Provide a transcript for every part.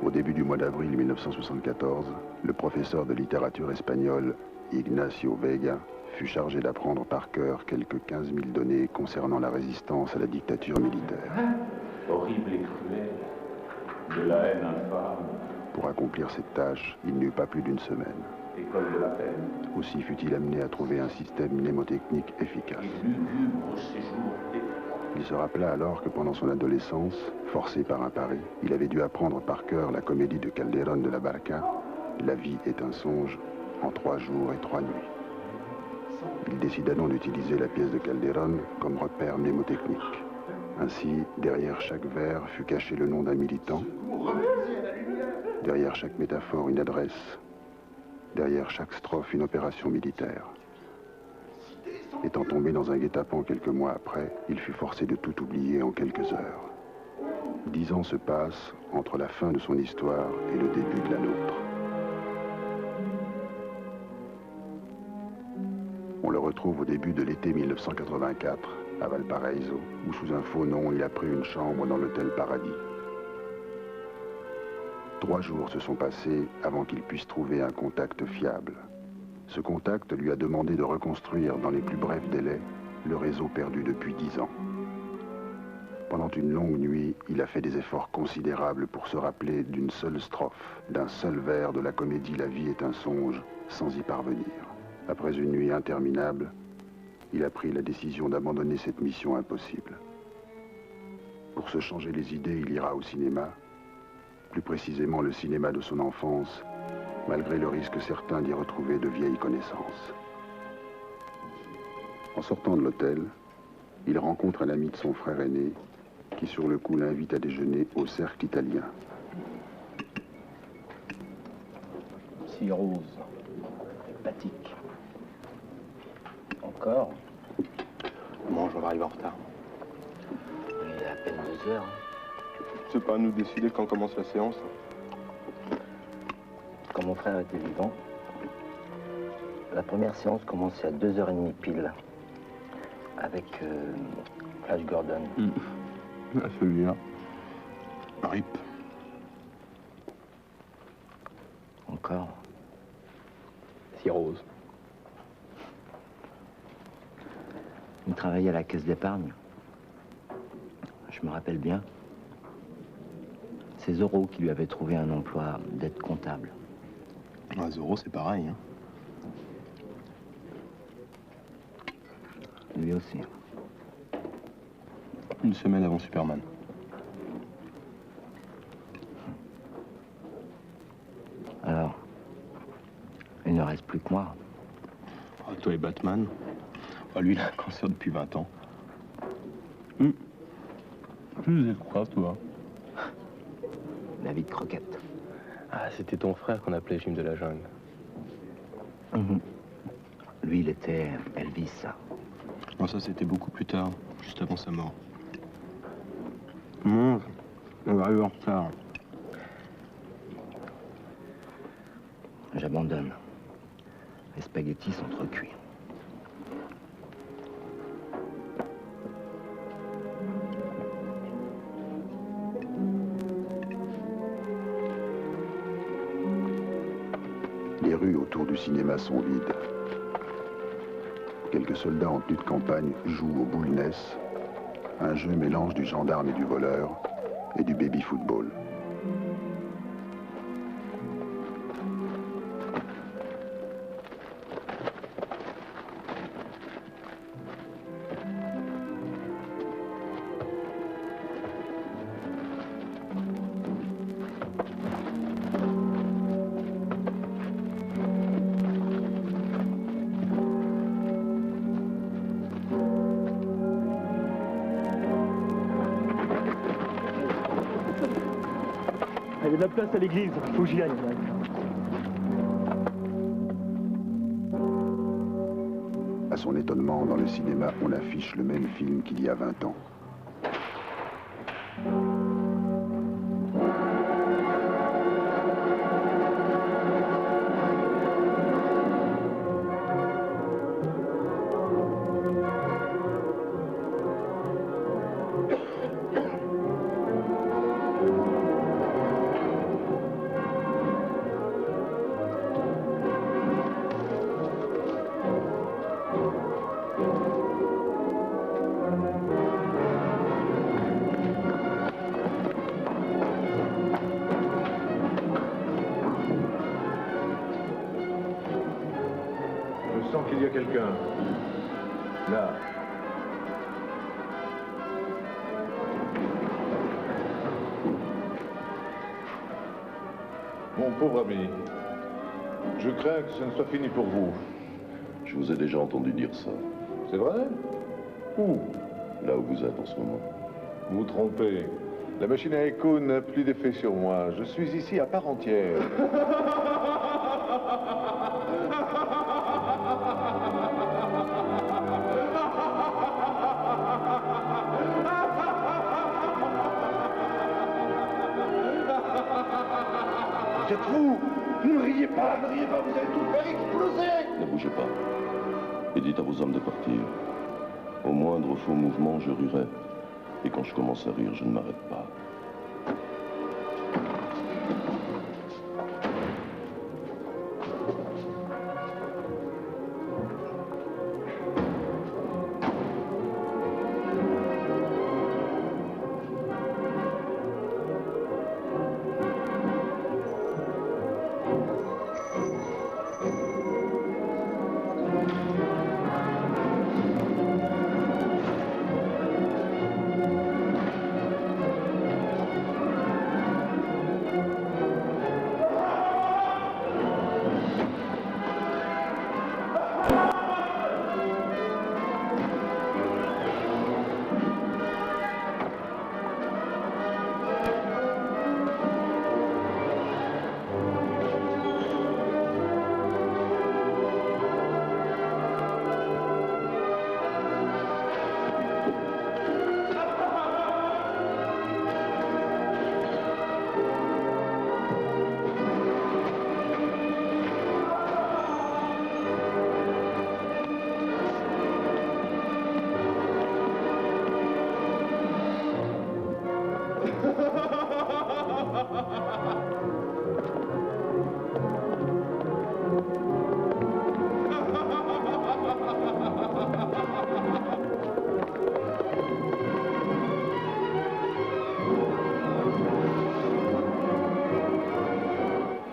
Au début du mois d'avril 1974, le professeur de littérature espagnole, Ignacio Vega, fut chargé d'apprendre par cœur quelques 15 000 données concernant la résistance à la dictature militaire. Horrible et cruel, de la haine infâme. Pour accomplir cette tâche, il n'eut pas plus d'une semaine. École de la peine. Aussi fut-il amené à trouver un système mnémotechnique efficace. Il se rappela alors que pendant son adolescence, forcé par un pari, il avait dû apprendre par cœur la comédie de Calderón de la Barca, La vie est un songe, en 3 jours et 3 nuits. Il décida donc d'utiliser la pièce de Calderón comme repère mnémotechnique. Ainsi, derrière chaque vers fut caché le nom d'un militant, derrière chaque métaphore une adresse, derrière chaque strophe une opération militaire. Étant tombé dans un guet-apens quelques mois après, il fut forcé de tout oublier en quelques heures. 10 ans se passent entre la fin de son histoire et le début de la nôtre. On le retrouve au début de l'été 1984, à Valparaiso, où sous un faux nom, il a pris une chambre dans l'hôtel Paradis. 3 jours se sont passés avant qu'il puisse trouver un contact fiable. Ce contact lui a demandé de reconstruire dans les plus brefs délais le réseau perdu depuis 10 ans. Pendant une longue nuit, il a fait des efforts considérables pour se rappeler d'une seule strophe, d'un seul vers de la comédie La vie est un songe, sans y parvenir. Après une nuit interminable, il a pris la décision d'abandonner cette mission impossible. Pour se changer les idées, il ira au cinéma, plus précisément le cinéma de son enfance, malgré le risque certain d'y retrouver de vieilles connaissances. En sortant de l'hôtel, il rencontre un ami de son frère aîné qui, sur le coup, l'invite à déjeuner au cercle italien. Si rose, hépatique. Encore? Mange, on va arriver en retard. Il est à peine 2 heures. C'est pas à nous de décider quand commence la séance. Quand mon frère était vivant, la première séance commençait à 2h30 pile, avec Flash Gordon. Ah, celui-là. RIP. Encore? Si rose. Il travaillait à la caisse d'épargne. Je me rappelle bien. C'est Zorro qui lui avait trouvé un emploi d'aide comptable. Ah, Zorro, c'est pareil, hein. Lui aussi. Une semaine avant Superman. Alors, il ne reste plus que moi. Ah, toi et Batman. Ah, lui, il a un cancer depuis 20 ans. Tu faisais quoi, toi? La vie de croquette. Ah, c'était ton frère qu'on appelait Jim de la jungle. Lui, il était Elvis, ça. Non, ça, c'était beaucoup plus tard, juste avant sa mort. Mange, on va arriver en retard. J'abandonne. Les spaghettis sont trop cuits. Les rues autour du cinéma sont vides. Quelques soldats en tenue de campagne jouent au boule-ness, un jeu mélange du gendarme et du voleur, et du baby-football. Il y a de la place à l'église, faut que j'y aille. À son étonnement, dans le cinéma, on affiche le même film qu'il y a 20 ans. qu'il y a quelqu'un. Là. Mon pauvre ami, je crains que ce ne soit fini pour vous. Je vous ai déjà entendu dire ça. C'est vrai? Où? Là où vous êtes en ce moment. Vous vous trompez. La machine à écho n'a plus d'effet sur moi. Je suis ici à part entière. Vous êtes fou! Ne riez pas, vous allez tout faire exploser! Ne bougez pas. Et dites à vos hommes de partir. Au moindre faux mouvement, je rirai. Et quand je commence à rire, je ne m'arrête pas.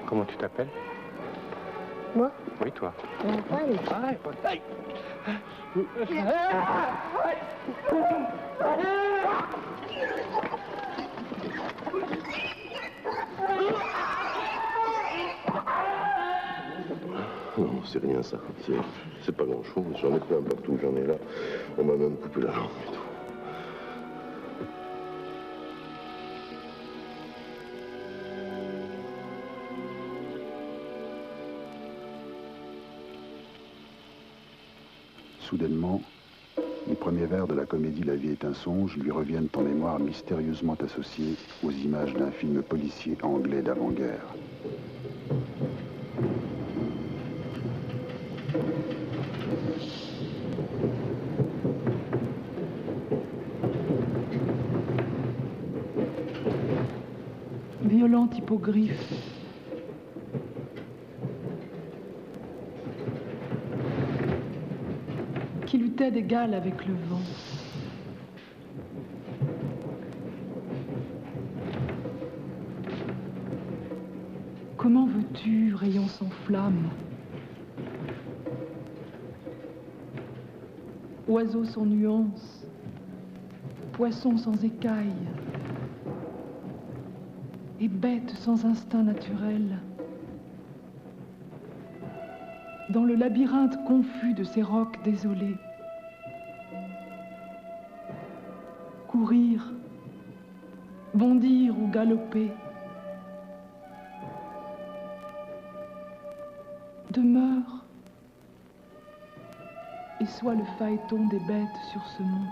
Comment tu t'appelles? Moi? Oui, toi. Antoine. Non, c'est rien ça. C'est pas grand-chose. J'en ai plein partout, j'en ai là. On m'a même coupé la langue et tout. Soudainement, les premiers vers de la comédie La vie est un songe lui reviennent en mémoire mystérieusement associés aux images d'un film policier anglais d'avant-guerre. Violente hippogriffe. Qui luttait d'égal avec le vent. Comment veux-tu, rayon sans flamme, oiseau sans nuance, poisson sans écailles, et bête sans instinct naturel, dans le labyrinthe confus de ces rocs désolés, courir, bondir ou galoper, demeure et sois le phaéton des bêtes sur ce mont.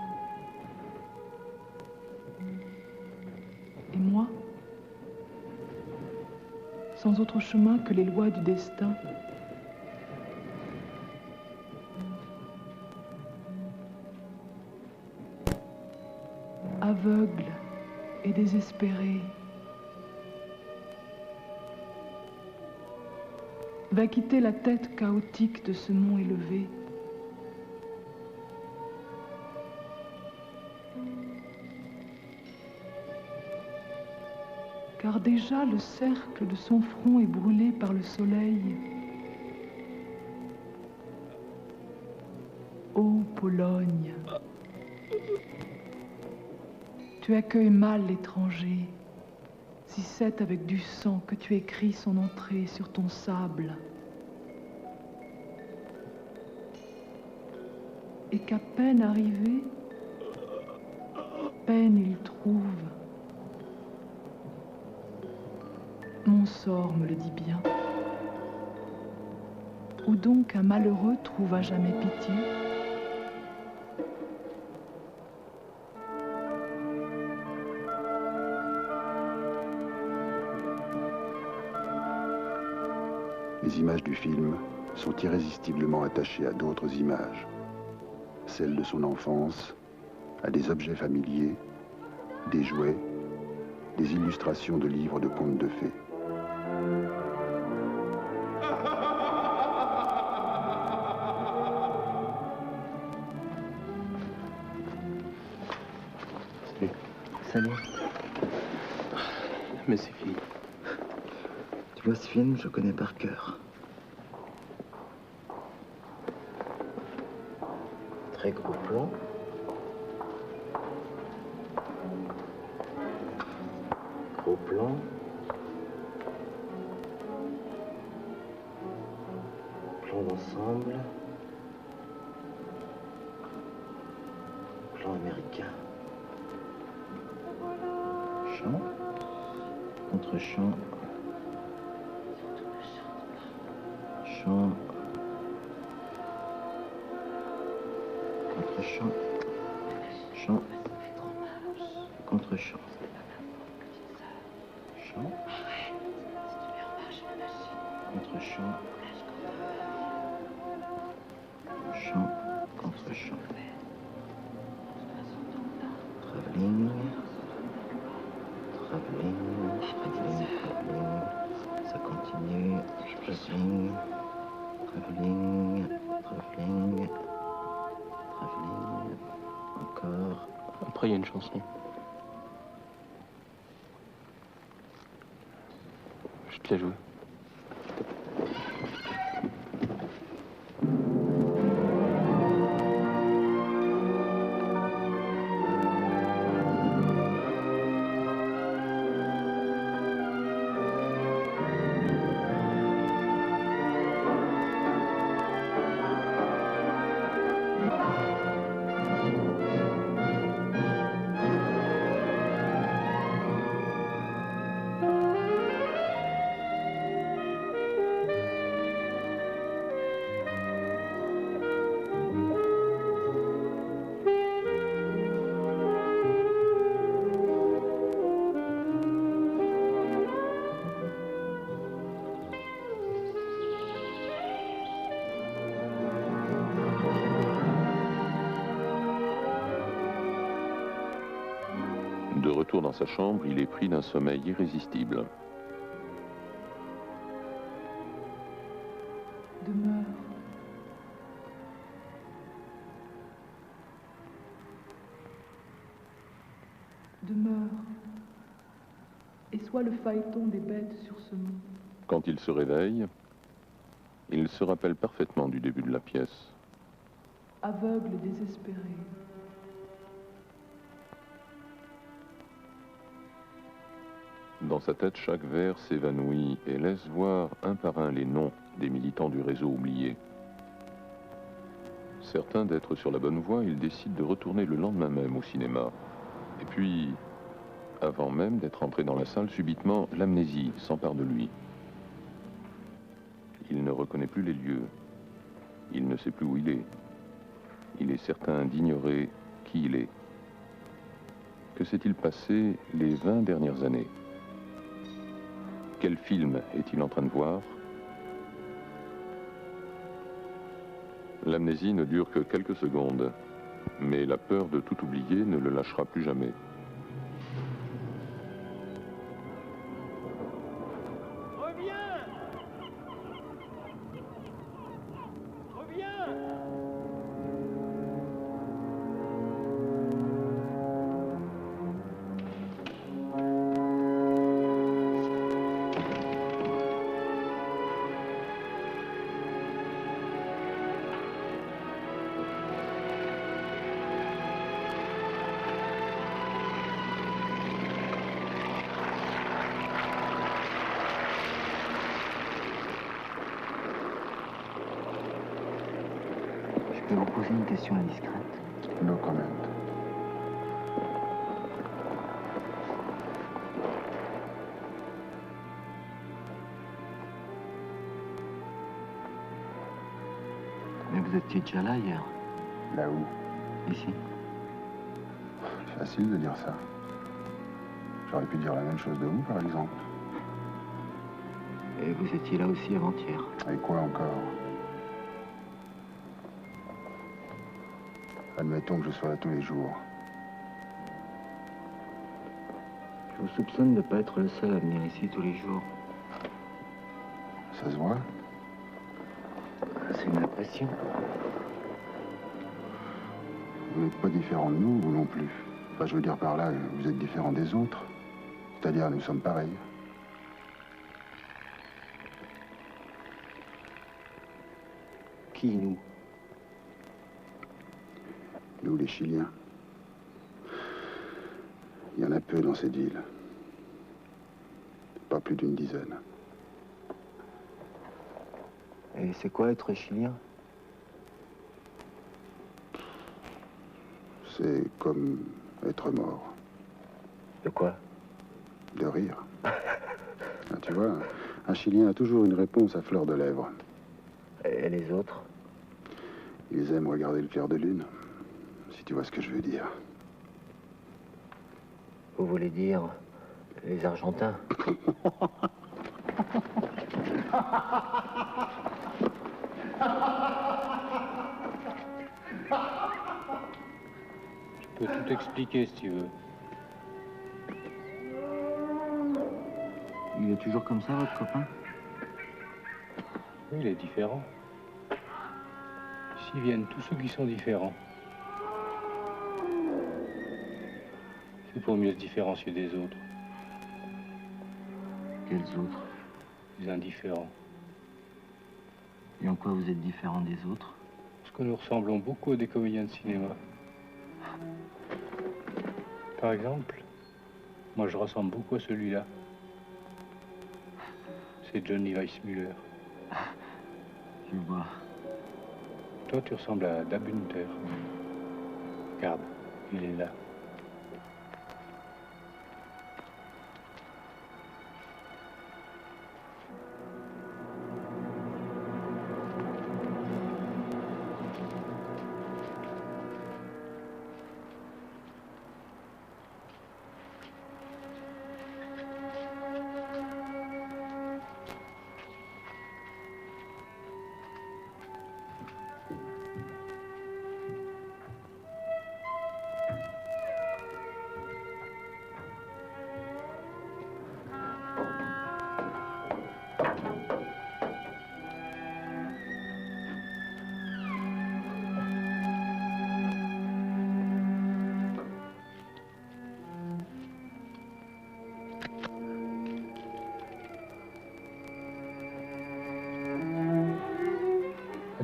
Et moi, sans autre chemin que les lois du destin, aveugle et désespéré, va quitter la tête chaotique de ce mont élevé. Car déjà le cercle de son front est brûlé par le soleil. Ô Pologne, tu accueilles mal l'étranger, si c'est avec du sang que tu écris son entrée sur ton sable, et qu'à peine arrivé, peine il trouve. Mon sort me le dit bien. Ou donc un malheureux trouve à jamais pitié? Les images du film sont irrésistiblement attachées à d'autres images. Celles de son enfance, à des objets familiers, des jouets, des illustrations de livres de contes de fées. Salut. Mais c'est fini. Tu vois, ce film, je connais par cœur. Très gros plan. Gros plan. Plan d'ensemble. Plan américain. Chant. Contre-chant. Chant. Contre-chant. Chant. Contre-chant. Chant. Contre-chant. Chant. Contre-chant. Travelling. Travelling. Travelling. Travelling. Ça continue. Travelling. Travelling. Travelling. Travelling. Encore. Après, il y a une chanson. Je te la joue. De retour dans sa chambre, il est pris d'un sommeil irrésistible. Demeure. Demeure. Et sois le phaéton des bêtes sur ce monde. Quand il se réveille, il se rappelle parfaitement du début de la pièce. Aveugle et désespéré. Dans sa tête, chaque vers s'évanouit et laisse voir un par un les noms des militants du réseau oublié. Certain d'être sur la bonne voie, il décide de retourner le lendemain même au cinéma. Et puis, avant même d'être entré dans la salle, subitement, l'amnésie s'empare de lui. Il ne reconnaît plus les lieux. Il ne sait plus où il est. Il est certain d'ignorer qui il est. Que s'est-il passé les 20 dernières années? Quel film est-il en train de voir? L'amnésie ne dure que quelques secondes, mais la peur de tout oublier ne le lâchera plus jamais. Je peux vous poser une question indiscrète? No comment. Mais vous étiez déjà là hier? Là où? Ici? Facile de dire ça. J'aurais pu dire la même chose de vous, par exemple. Et vous étiez là aussi avant-hier? Et quoi encore? Admettons que je sois là tous les jours. Je vous soupçonne de ne pas être le seul à venir ici tous les jours. Ça se voit? C'est une impression. Vous n'êtes pas différent de nous, vous non plus. Enfin, je veux dire par là, vous êtes différent des autres. C'est-à-dire, nous sommes pareils. Qui, nous? Nous, les Chiliens. Il y en a peu dans cette ville. Pas plus d'une dizaine. Et c'est quoi être chilien? C'est comme être mort. De quoi? De rire. Ah, tu vois, un Chilien a toujours une réponse à fleur de lèvres. Et les autres? Ils aiment regarder le clair de lune, si tu vois ce que je veux dire. Vous voulez dire les Argentins? Je peux tout expliquer si tu veux. Il est toujours comme ça, votre copain? Oui, il est différent. Ici viennent tous ceux qui sont différents. C'est pour mieux se différencier des autres. Quels autres? Les indifférents. Et en quoi vous êtes différent des autres? Parce que nous ressemblons beaucoup à des comédiens de cinéma. Par exemple, moi je ressemble beaucoup à celui-là. C'est Johnny Weissmuller. Je vois. Toi, tu ressembles à Dabunter. Regarde, il est là.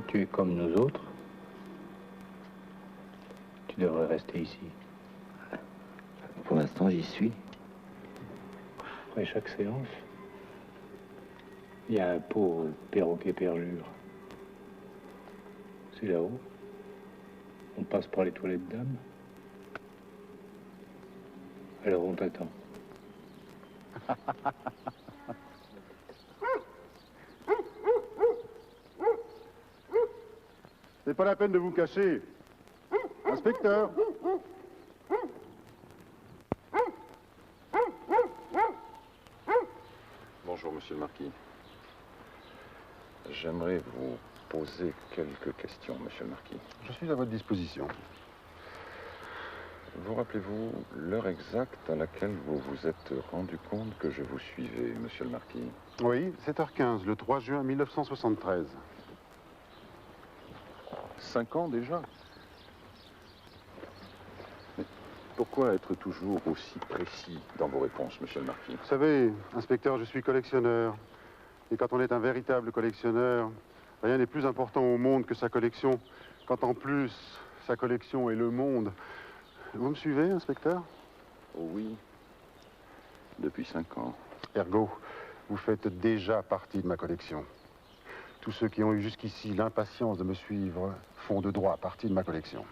Tu es comme nous autres. Tu devrais rester ici. Pour l'instant, j'y suis. Après chaque séance, il y a un pot au perroquet perjure. C'est là-haut. On passe par les toilettes dames. Alors on t'attend. C'est pas la peine de vous cacher. Inspecteur. Bonjour, monsieur le marquis. J'aimerais vous poser quelques questions, monsieur le marquis. Je suis à votre disposition. Vous rappelez-vous l'heure exacte à laquelle vous vous êtes rendu compte que je vous suivais, monsieur le marquis? Oui, 7h15, le 3 juin 1973. 5 ans déjà? Mais pourquoi être toujours aussi précis dans vos réponses, monsieur le marquis? Vous savez, inspecteur, je suis collectionneur. Et quand on est un véritable collectionneur, rien n'est plus important au monde que sa collection. Quand en plus, sa collection est le monde. Vous me suivez, inspecteur? Oh oui, depuis 5 ans. Ergo, vous faites déjà partie de ma collection. Tous ceux qui ont eu jusqu'ici l'impatience de me suivre font de droit partie de ma collection.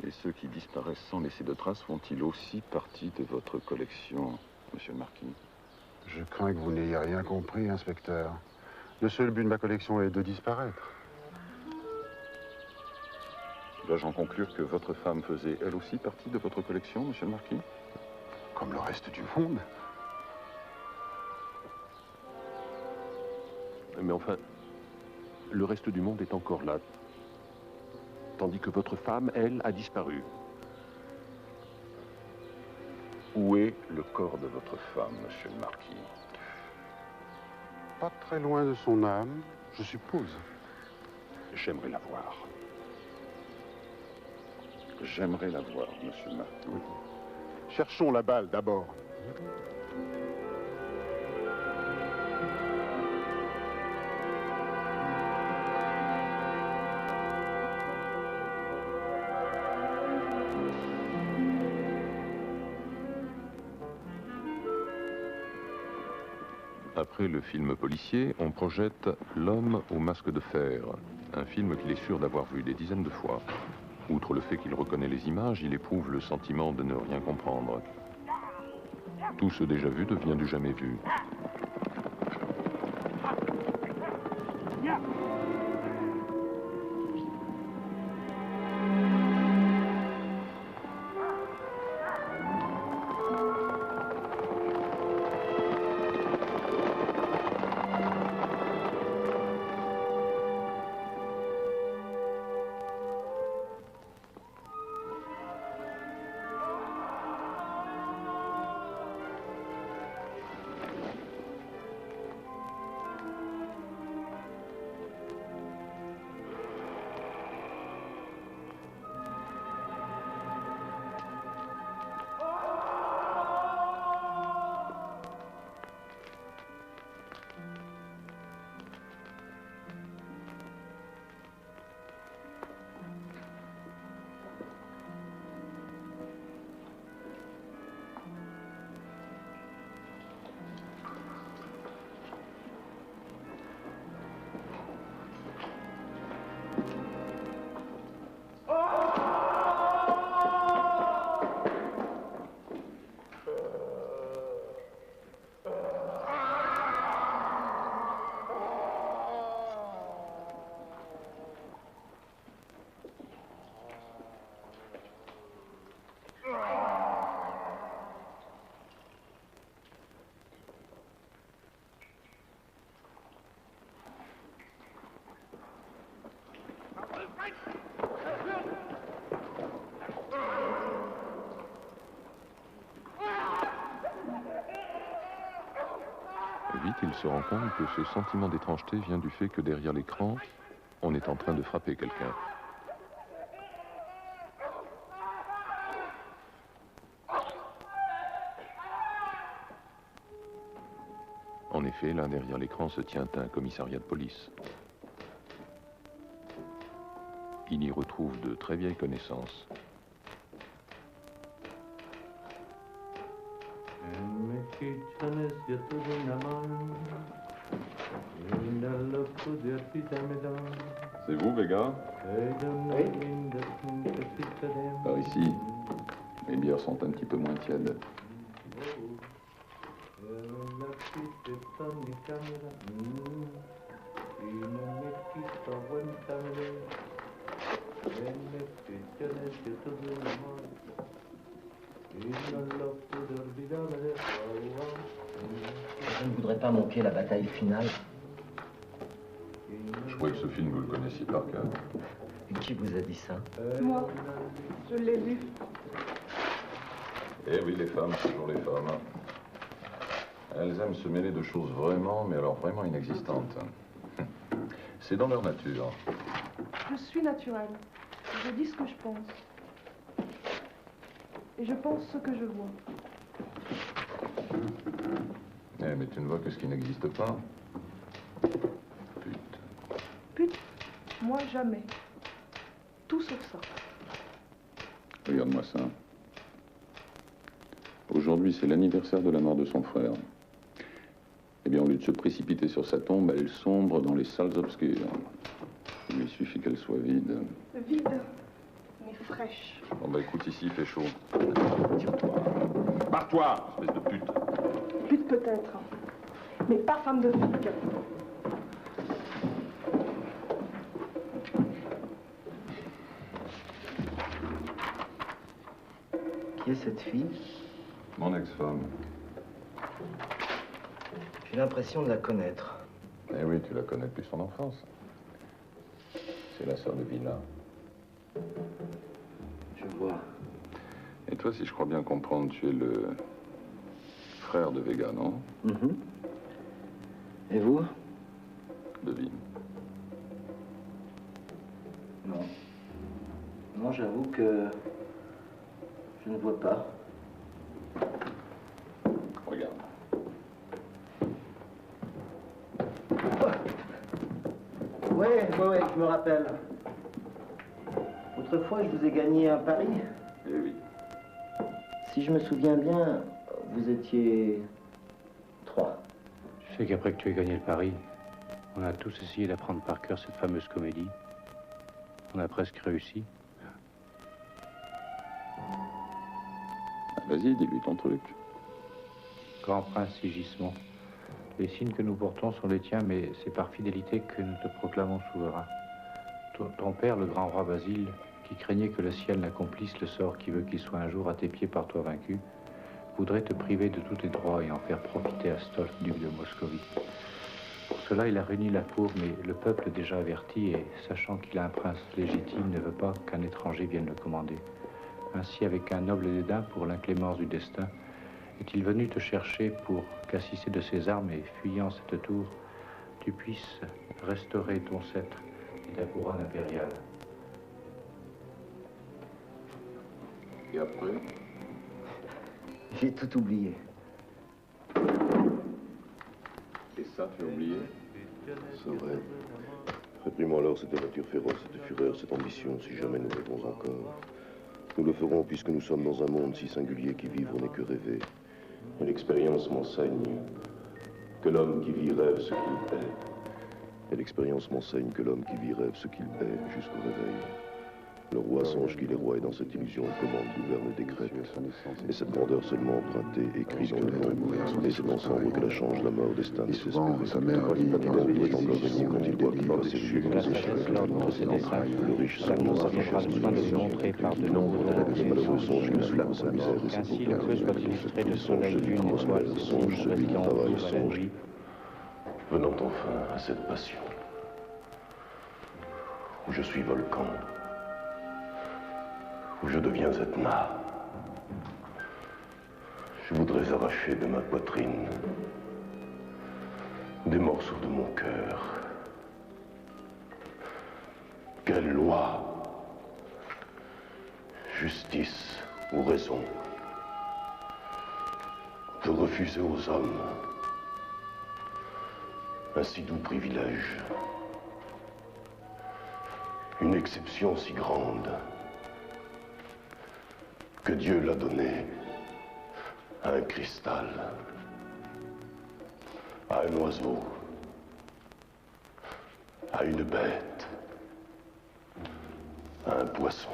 Et ceux qui disparaissent sans laisser de traces font-ils aussi partie de votre collection, monsieur le marquis? Je crains que vous n'ayez rien compris, inspecteur. Le seul but de ma collection est de disparaître. Dois-je en conclure que votre femme faisait elle aussi partie de votre collection, monsieur le marquis? Comme le reste du monde. Mais enfin, le reste du monde est encore là. Tandis que votre femme, elle, a disparu. Où est le corps de votre femme, monsieur le marquis? Pas très loin de son âme, je suppose. J'aimerais la voir. J'aimerais la voir, monsieur le marquis. Oui. Cherchons la balle d'abord. Après le film policier, on projette L'homme au masque de fer, un film qu'il est sûr d'avoir vu des dizaines de fois. Outre le fait qu'il reconnaît les images, il éprouve le sentiment de ne rien comprendre. Tout ce déjà vu devient du jamais vu. Vite, il se rend compte que ce sentiment d'étrangeté vient du fait que derrière l'écran, on est en train de frapper quelqu'un. En effet, là, derrière l'écran se tient un commissariat de police. Il y retrouve de très vieilles connaissances. C'est vous, Vega? Oui. Par ici, les bières sont un petit peu moins tièdes. Je ne voudrais pas manquer la bataille finale. Je croyais que ce film, vous le connaissiez par cœur. Et qui vous a dit ça? Moi, je l'ai vu. Eh oui, les femmes, toujours les femmes. Elles aiment se mêler de choses vraiment, mais alors vraiment inexistantes. C'est dans leur nature. Je suis naturelle. Je dis ce que je pense. Et je pense ce que je vois. Eh, mais tu ne vois que ce qui n'existe pas. Pute. Pute, moi jamais. Tout sauf ça. Regarde-moi ça. Aujourd'hui, c'est l'anniversaire de la mort de son frère. Eh bien, au lieu de se précipiter sur sa tombe, elle sombre dans les salles obscures. Il lui suffit qu'elle soit vide. Vide, mais fraîche. Bon, bah écoute, ici, il fait chaud. Barre-toi, espèce de pute. Pute peut-être, mais pas femme de flic. Qui est cette fille? Mon ex-femme. J'ai l'impression de la connaître. Eh oui, tu la connais depuis son enfance. C'est la sœur de Vina. Je vois. Et toi, si je crois bien comprendre, tu es le frère de Vega, non? Et vous? Devine. Non. Non, j'avoue que je ne vois pas. Regarde. Ouais, je me rappelle. Autrefois, je vous ai gagné un pari. Eh oui. Si je me souviens bien, vous étiez 3. Tu sais qu'après que tu aies gagné le pari, on a tous essayé d'apprendre par cœur cette fameuse comédie. On a presque réussi. Ah, vas-y, dis-lui ton truc. Grand prince Sigismond, les signes que nous portons sont les tiens, mais c'est par fidélité que nous te proclamons souverain. Ton père, le grand roi Basile, qui craignait que le ciel n'accomplisse le sort qui veut qu'il soit un jour à tes pieds par toi vaincu, voudrait te priver de tous tes droits et en faire profiter à Stolf, duc de Moscovie. Pour cela, il a réuni la cour, mais le peuple déjà averti et sachant qu'il a un prince légitime ne veut pas qu'un étranger vienne le commander. Ainsi, avec un noble dédain pour l'inclémence du destin, est-il venu te chercher pour qu'assisté de ses armes et fuyant cette tour, tu puisses restaurer ton sceptre et ta couronne impériale. Et après? J'ai tout oublié. Et ça, tu as oublié? C'est vrai. Réprimons alors cette nature féroce, cette fureur, cette ambition, si jamais nous rêvons encore. Nous le ferons puisque nous sommes dans un monde si singulier qui vivre n'est que rêver. Et l'expérience m'enseigne que l'homme qui vit rêve ce qu'il est. Et l'expérience m'enseigne que l'homme qui vit rêve ce qu'il est jusqu'au réveil. Le roi songe qu'il est roi et dans cette illusion commande, gouverne, décrète. Et cette grandeur seulement empruntée, écrit dans le vent. Et c'est ensemble que la change la mort, destin désespéré. Sa mère dit doit encore venir quand il doit dépasser le lieu de ses échecs. Le riche songe sa richesse de malheureux songe qu'il flamme sa misère et sa ainsi le feu soit illustré de soleil, lune, étoile, songe celui qui travaille, songe. Venons enfin à cette passion où je suis volcan, où je deviens Etna. Je voudrais arracher de ma poitrine des morceaux de mon cœur. Quelle loi, justice ou raison peut refuser aux hommes un si doux privilège, une exception si grande que Dieu l'a donnée à un cristal, à un oiseau, à une bête, à un poisson.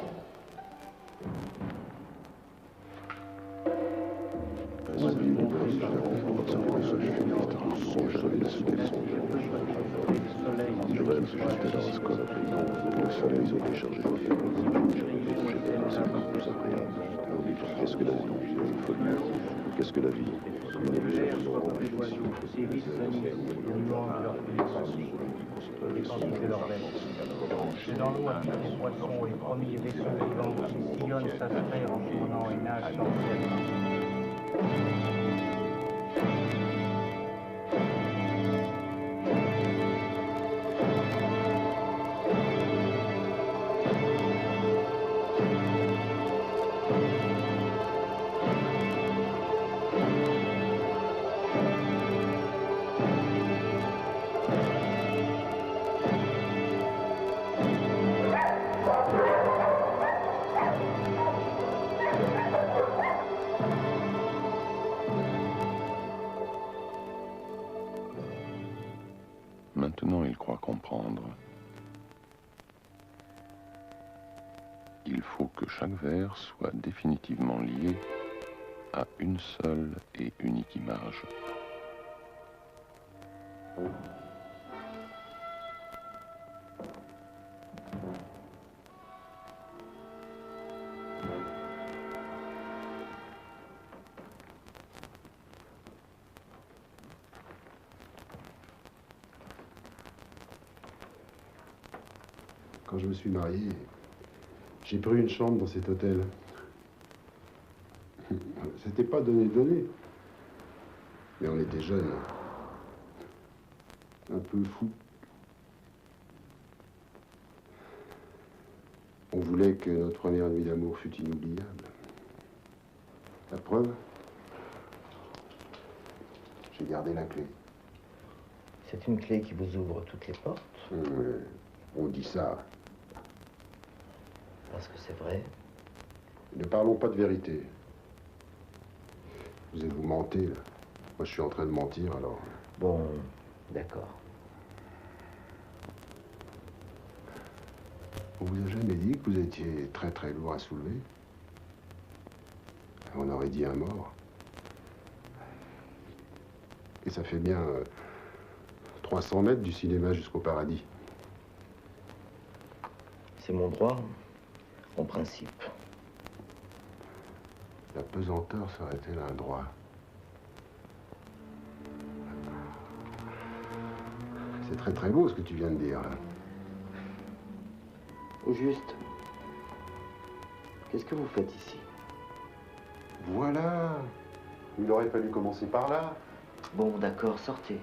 Je rêve jusqu'à l'horoscope, le soleil isolé chargé de feu, plus agréable. Qu'est-ce que la vie? Une folie. Qu'est-ce que la vie? Une illusion. C'est dans l'eau avec les poissons et premiers vaisseaux vivants qui sillonnent sa sphère en tournant et nagent sans cesse. Maintenant, il croit comprendre. Il faut que chaque vers soit définitivement lié à une seule et unique image. Quand je me suis marié, j'ai pris une chambre dans cet hôtel. C'était pas donné. Mais on était jeunes. Un peu fous. On voulait que notre première nuit d'amour fût inoubliable. La preuve, j'ai gardé la clé. C'est une clé qui vous ouvre toutes les portes? On dit ça. Parce que c'est vrai. Ne parlons pas de vérité. Vous mentez, là. Moi, je suis en train de mentir, alors... Bon, d'accord. On vous a jamais dit que vous étiez très très lourd à soulever? On aurait dit un mort. Et ça fait bien 300 mètres du cinéma jusqu'au paradis. C'est mon droit, en principe. La pesanteur serait-elle un droit? C'est très très beau ce que tu viens de dire, là. Au juste, qu'est-ce que vous faites ici? Voilà. Il aurait fallu commencer par là. Bon, d'accord, sortez.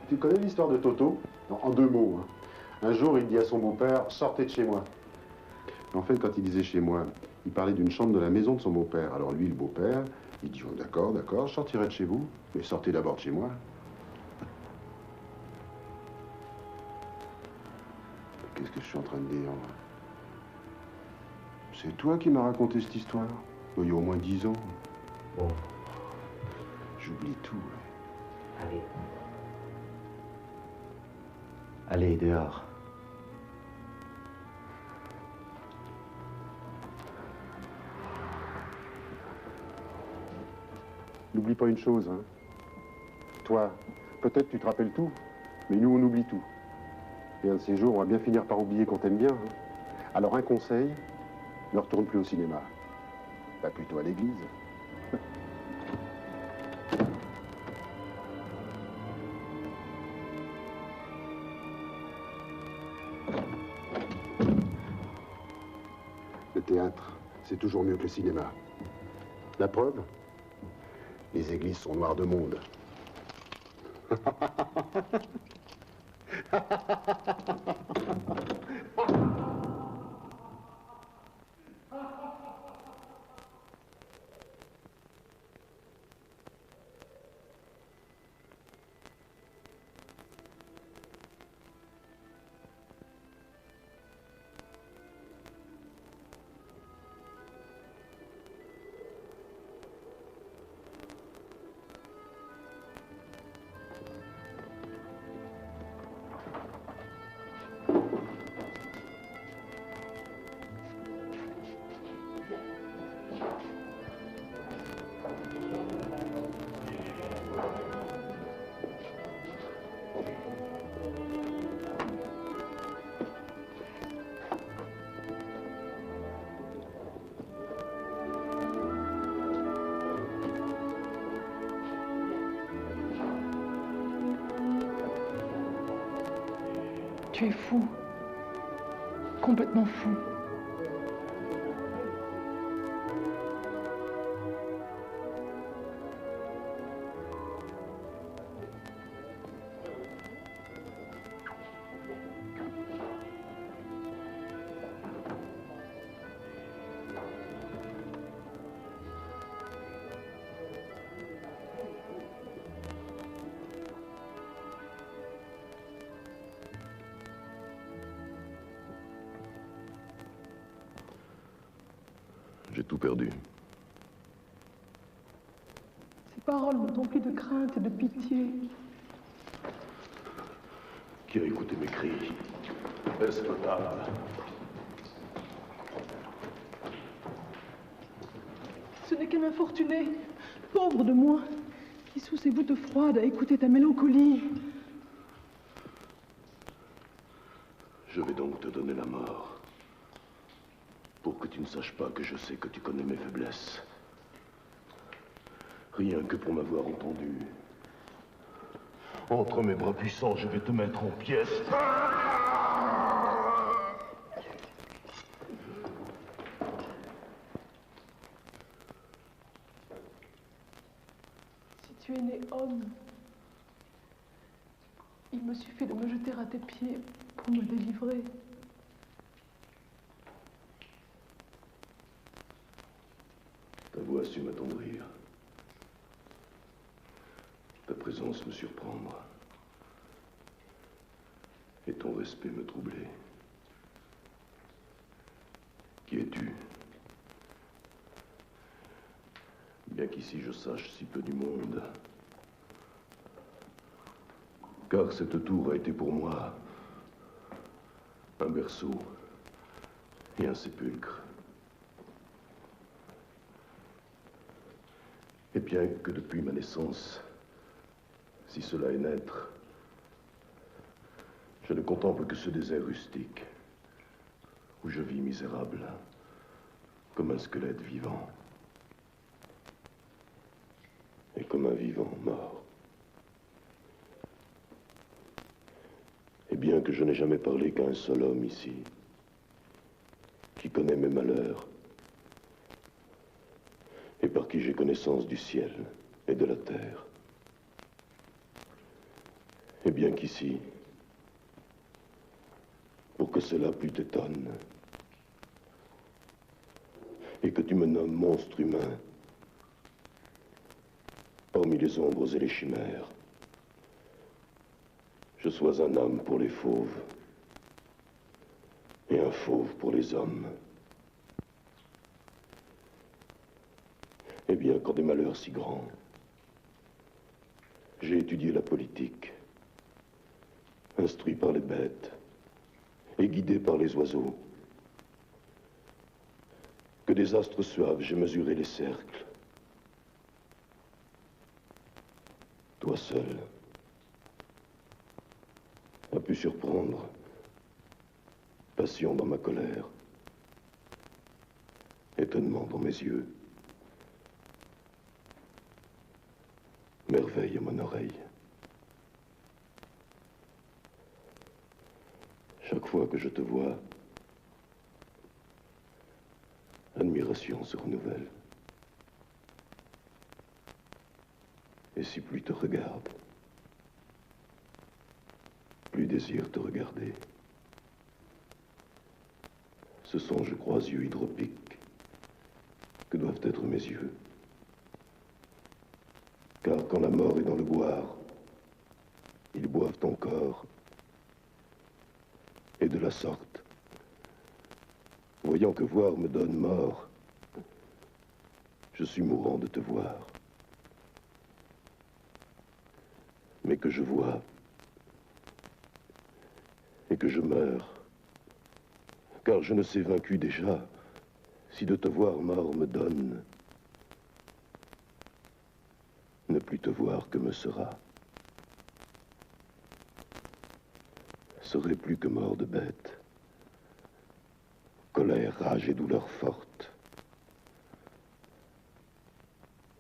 Tu connais l'histoire de Toto? Non, en 2 mots. Hein. Un jour, il dit à son beau-père, sortez de chez moi. En fait, quand il disait chez moi, il parlait d'une chambre de la maison de son beau-père. Alors lui, le beau-père, il dit, oh, d'accord, je sortirai de chez vous, mais sortez d'abord de chez moi. Qu'est-ce que je suis en train de dire? C'est toi qui m'as raconté cette histoire. Il y a au moins 10 ans. Bon. J'oublie tout. Ouais. Allez. Allez, dehors. N'oublie pas une chose, hein. Toi, peut-être tu te rappelles tout, mais nous, on oublie tout. Et un de ces jours, on va bien finir par oublier qu'on t'aime bien. Hein. Alors, un conseil, ne retourne plus au cinéma. Va plutôt à l'église. Le théâtre, c'est toujours mieux que le cinéma. La preuve, les églises sont noires de monde. Tu es fou. Complètement fou. J'ai tout perdu. Ces paroles m'ont empli de crainte et de pitié. Qui a écouté mes cris? Est-ce potable? Ce n'est qu'un infortuné, pauvre de moi, qui sous ses voûtes froides a écouté ta mélancolie. Je vais donc te donner la mort. Pour que tu ne saches pas que je sais que tu connais mes faiblesses. Rien que pour m'avoir entendu. Entre mes bras puissants, je vais te mettre en pièces. Si tu es né homme, il me suffit de me jeter à tes pieds pour me délivrer. Ta voix a su m'attendrir. Ta présence me surprendre. Et ton respect me troubler. Qui es-tu? Bien qu'ici je sache si peu du monde. Car cette tour a été pour moi un berceau et un sépulcre. Et bien que depuis ma naissance, si cela est naître, je ne contemple que ce désert rustique où je vis misérable, comme un squelette vivant et comme un vivant mort. Et bien que je n'ai jamais parlé qu'à un seul homme ici, qui connaît mes malheurs, et par qui j'ai connaissance du ciel et de la terre. Et bien qu'ici, pour que cela plus t'étonne, et que tu me nommes monstre humain, parmi les ombres et les chimères, je sois un homme pour les fauves, et un fauve pour les hommes. Eh bien, quand des malheurs si grands, j'ai étudié la politique, instruit par les bêtes et guidé par les oiseaux, que des astres suaves, j'ai mesuré les cercles. Toi seul as pu surprendre passion dans ma colère, étonnement dans mes yeux, merveille à mon oreille. Chaque fois que je te vois, l'admiration se renouvelle. Et si plus te regarde, plus désire te regarder. Ce sont, je crois, yeux hydropiques que doivent être mes yeux. Car quand la mort est dans le boire, ils boivent ton corps. Et de la sorte, voyant que voir me donne mort, je suis mourant de te voir. Mais que je vois, et que je meurs, car je ne sais vaincu déjà si de te voir mort me donne. Ne plus te voir que me sera. Serait plus que mort de bête. Colère, rage et douleur forte.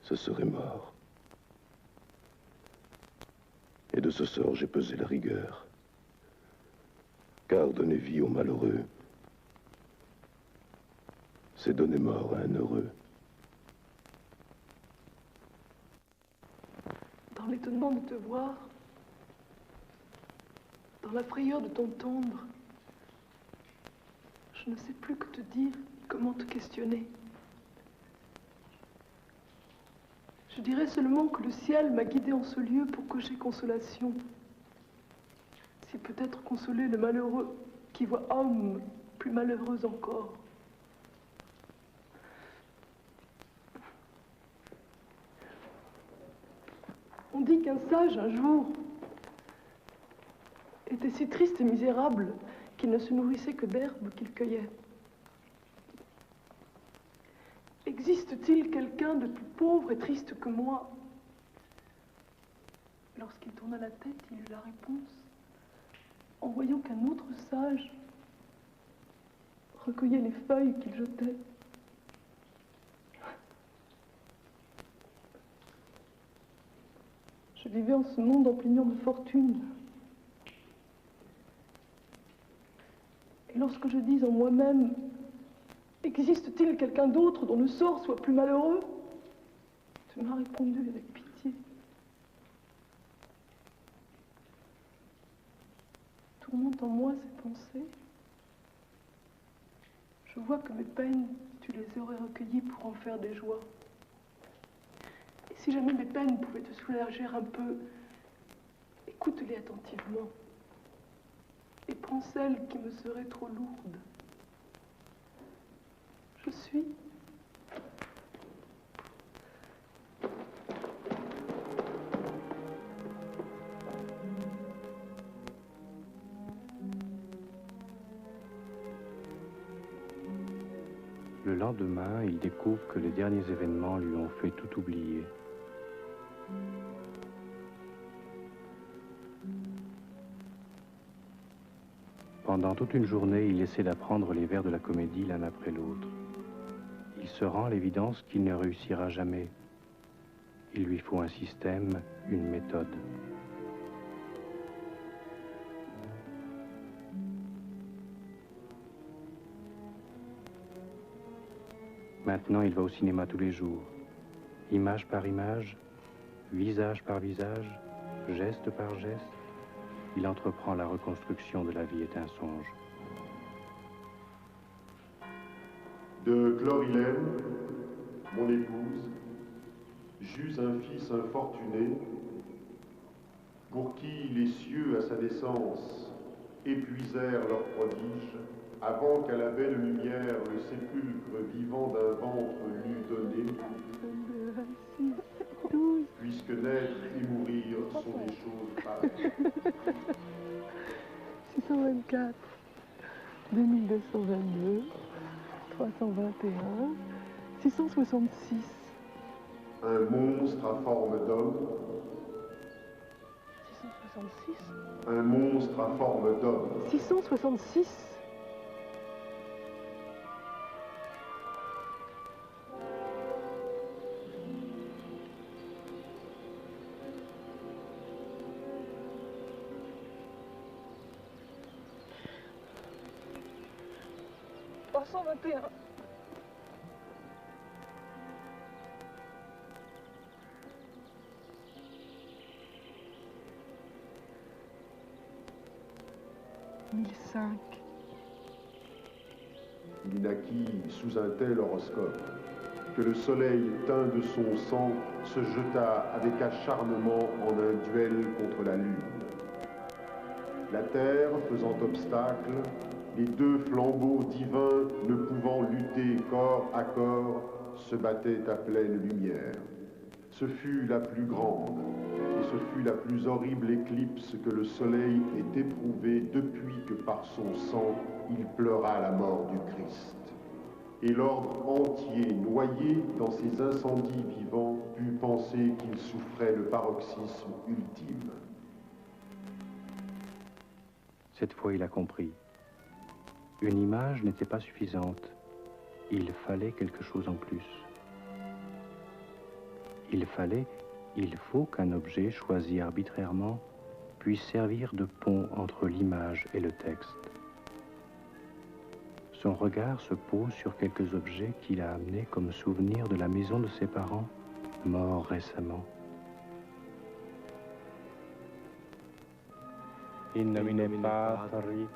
Ce serait mort. Et de ce sort j'ai pesé la rigueur. Car donner vie au malheureux, c'est donner mort à un heureux. Dans l'étonnement de te voir, dans la frayeur de t'entendre, je ne sais plus que te dire, comment te questionner. Je dirais seulement que le ciel m'a guidée en ce lieu pour que j'aie consolation. Si peut-être consoler le malheureux qui voit homme plus malheureux encore. On dit qu'un sage, un jour, était si triste et misérable qu'il ne se nourrissait que d'herbes qu'il cueillait. Existe-t-il quelqu'un de plus pauvre et triste que moi? Lorsqu'il tourna la tête, il eut la réponse, en voyant qu'un autre sage recueillait les feuilles qu'il jetait. Je vivais en ce monde en plaignant de fortune. Et lorsque je dis en moi-même, existe-t-il quelqu'un d'autre dont le sort soit plus malheureux? Tu m'as répondu avec pitié. Tourmente en moi ces pensées. Je vois que mes peines, tu les aurais recueillies pour en faire des joies. Et si jamais mes peines pouvaient te soulager un peu, écoute-les attentivement. Et prends celles qui me seraient trop lourdes. Je suis. Le lendemain, il découvre que les derniers événements lui ont fait tout oublier. Pendant toute une journée, il essaie d'apprendre les vers de la comédie l'un après l'autre. Il se rend à l'évidence qu'il ne réussira jamais. Il lui faut un système, une méthode. Maintenant, il va au cinéma tous les jours. Image par image, visage par visage, geste par geste, il entreprend la reconstruction de La vie est un songe. De Chlorilène, mon épouse, j'eus un fils infortuné, pour qui les cieux à sa naissance épuisèrent leurs prodiges, avant qu'à la belle lumière le sépulcre vivant d'un ventre l'eût donné, puisque naître et mourir sont des choses pareilles. 624, 2222, 321, 666. Un monstre à forme d'homme. 666. Un monstre à forme d'homme. 666. Il naquit sous un tel horoscope que le soleil teint de son sang se jeta avec acharnement en un duel contre la lune. La terre faisant obstacle, les deux flambeaux divins ne pouvant lutter corps à corps se battaient à pleine lumière. Ce fut la plus grande et ce fut la plus horrible éclipse que le soleil ait éprouvée depuis que par son sang il pleura la mort du Christ. Et l'ordre entier, noyé dans ces incendies vivants, put penser qu'il souffrait le paroxysme ultime. Cette fois, il a compris. Une image n'était pas suffisante. Il fallait quelque chose en plus. Il faut qu'un objet choisi arbitrairement puisse servir de pont entre l'image et le texte. Son regard se pose sur quelques objets qu'il a amenés comme souvenir de la maison de ses parents, morts récemment. In nomine Patri,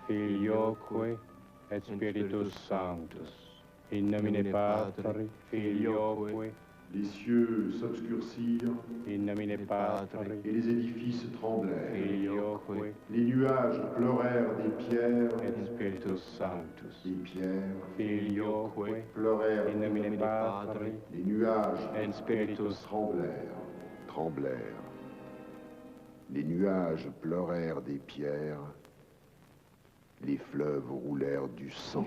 Filioque, et Spiritus Sanctus. In nomine Patri, Filioque. Les cieux s'obscurcirent, In nomine Patri, et les édifices tremblèrent. Filioque, Les nuages pleurèrent des pierres, et Spiritus Sanctus. les pierres Filioque, pleurèrent. In nomine Patri, Les nuages et Spiritus tremblèrent. Les nuages pleurèrent des pierres, les fleuves roulèrent du sang.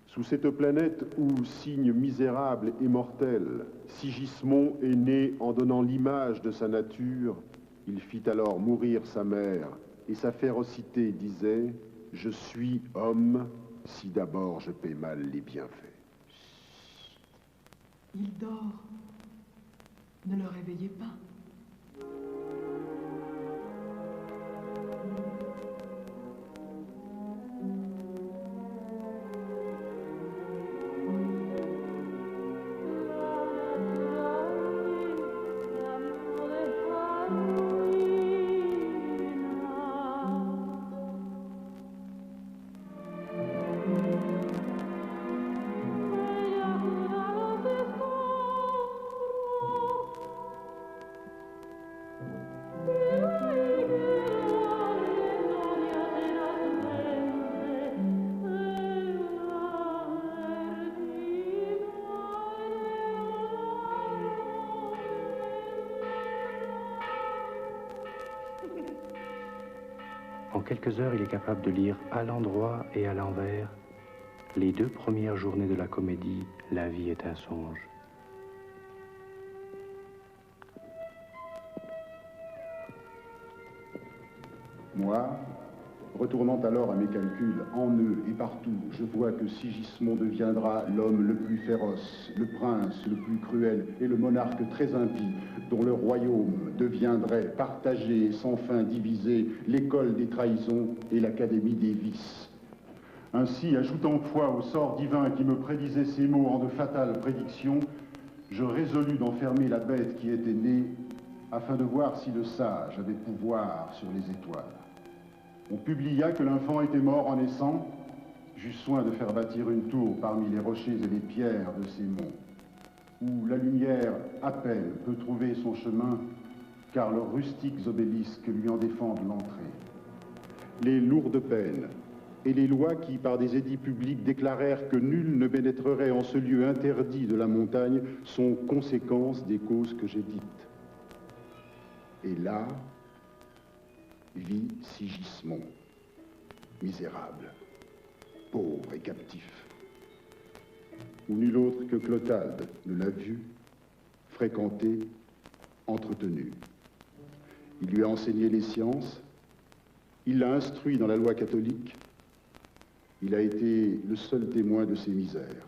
Sous cette planète où, signe misérable et mortel, Sigismond est né en donnant l'image de sa nature, il fit alors mourir sa mère, et sa férocité disait « Je suis homme, si d'abord je paie mal les bienfaits. » Il dort. Ne le réveillez pas. En quelques heures, il est capable de lire à l'endroit et à l'envers les 2 premières journées de la comédie « La vie est un songe ». Moi, retournant alors à mes calculs, en eux et partout, je vois que Sigismond deviendra l'homme le plus féroce, le prince le plus cruel et le monarque très impie, dont le royaume deviendrait partagé et sans fin divisé, l'école des trahisons et l'académie des vices. Ainsi, ajoutant foi au sort divin qui me prédisait ces mots en de fatales prédictions, je résolus d'enfermer la bête qui était née, afin de voir si le sage avait pouvoir sur les étoiles. On publia que l'enfant était mort en naissant. J'eus soin de faire bâtir une tour parmi les rochers et les pierres de ces monts, où la lumière à peine peut trouver son chemin, car leurs rustiques obélisques lui en défendent l'entrée. Les lourdes peines et les lois qui, par des édits publics, déclarèrent que nul ne pénétrerait en ce lieu interdit de la montagne sont conséquences des causes que j'ai dites. Et là, vit Sigismond, misérable, pauvre et captif, où nul autre que Clotalde ne l'a vu, fréquenté, entretenu. Il lui a enseigné les sciences, il l'a instruit dans la loi catholique, il a été le seul témoin de ses misères.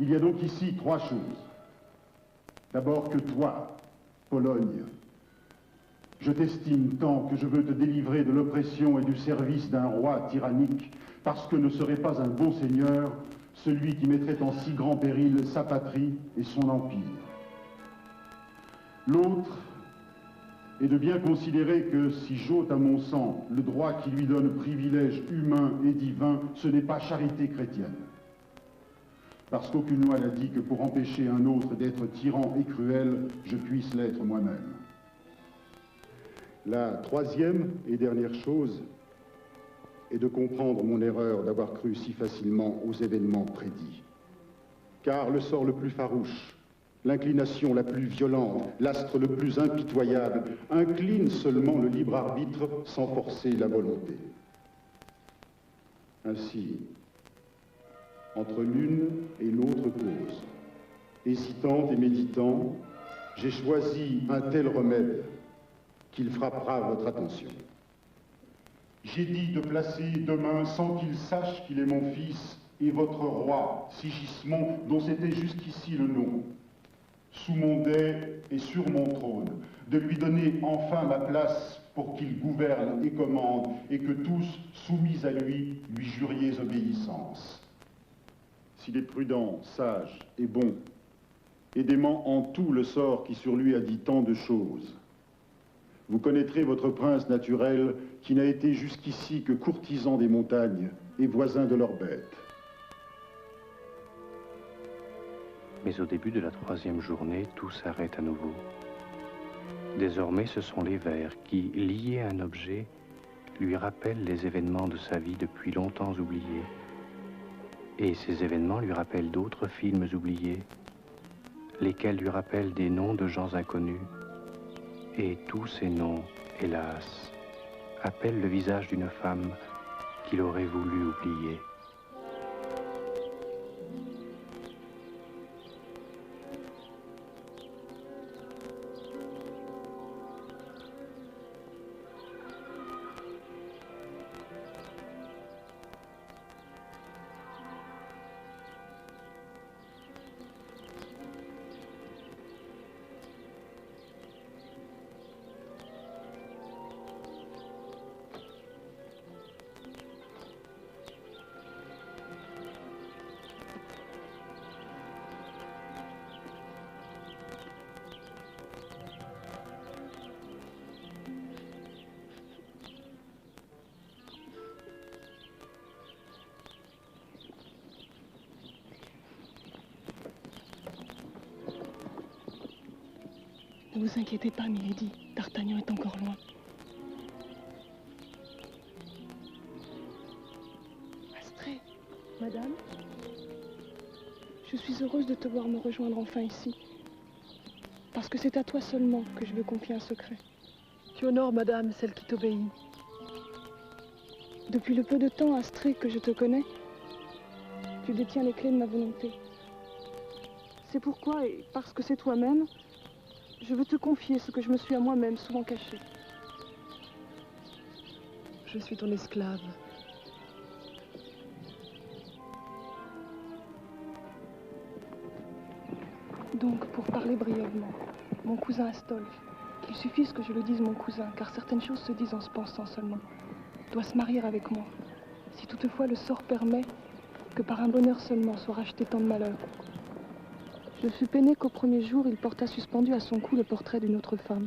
Il y a donc ici 3 choses. D'abord que toi, Pologne, je t'estime tant que je veux te délivrer de l'oppression et du service d'un roi tyrannique, parce que ne serait pas un bon seigneur celui qui mettrait en si grand péril sa patrie et son empire. L'autre est de bien considérer que si j'ôte à mon sang le droit qui lui donne privilège humain et divin, ce n'est pas charité chrétienne. Parce qu'aucune loi n'a dit que pour empêcher un autre d'être tyran et cruel, je puisse l'être moi-même. La 3e et dernière chose est de comprendre mon erreur d'avoir cru si facilement aux événements prédits. Car le sort le plus farouche, l'inclination la plus violente, l'astre le plus impitoyable, incline seulement le libre arbitre sans forcer la volonté. Ainsi, entre l'une et l'autre cause, hésitant et méditant, j'ai choisi un tel remède qu'il frappera votre attention. J'ai dit de placer demain, sans qu'il sache qu'il est mon fils et votre roi, Sigismond, dont c'était jusqu'ici le nom, sous mon dais et sur mon trône, de lui donner enfin ma place pour qu'il gouverne et commande, et que tous, soumis à lui juriez obéissance. S'il est prudent, sage et bon, et dément en tout le sort qui sur lui a dit tant de choses, vous connaîtrez votre prince naturel qui n'a été jusqu'ici que courtisan des montagnes et voisin de leurs bêtes. Mais au début de la 3e journée, tout s'arrête à nouveau. Désormais, ce sont les vers qui, liés à un objet, lui rappellent les événements de sa vie depuis longtemps oubliés. Et ces événements lui rappellent d'autres films oubliés. lesquels lui rappellent des noms de gens inconnus. Et tous ces noms, hélas, appellent le visage d'une femme qu'il aurait voulu oublier. Ne vous inquiétez pas, Milady. D'Artagnan est encore loin. Astrée, madame, je suis heureuse de te voir me rejoindre enfin ici. Parce que c'est à toi seulement que je veux confier un secret. Tu honores, madame, celle qui t'obéit. Depuis le peu de temps, Astrée, que je te connais, tu détiens les clés de ma volonté. C'est pourquoi, et parce que c'est toi-même, je veux te confier ce que je me suis à moi-même souvent caché. Je suis ton esclave. Donc, pour parler brièvement, mon cousin Astolphe, qu'il suffise que je le dise mon cousin, car certaines choses se disent en se pensant seulement, doit se marier avec moi, si toutefois le sort permet que par un bonheur seulement soit racheté tant de malheurs. Je fus peiné qu'au premier jour, il porta suspendu à son cou le portrait d'une autre femme.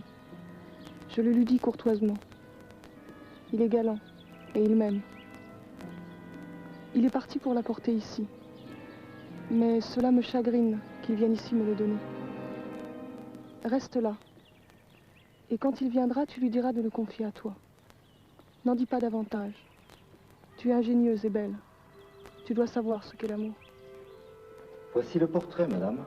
Je le lui dis courtoisement. Il est galant, et il m'aime. Il est parti pour la porter ici. Mais cela me chagrine qu'il vienne ici me le donner. Reste là. Et quand il viendra, tu lui diras de le confier à toi. N'en dis pas davantage. Tu es ingénieuse et belle. Tu dois savoir ce qu'est l'amour. Voici le portrait, madame.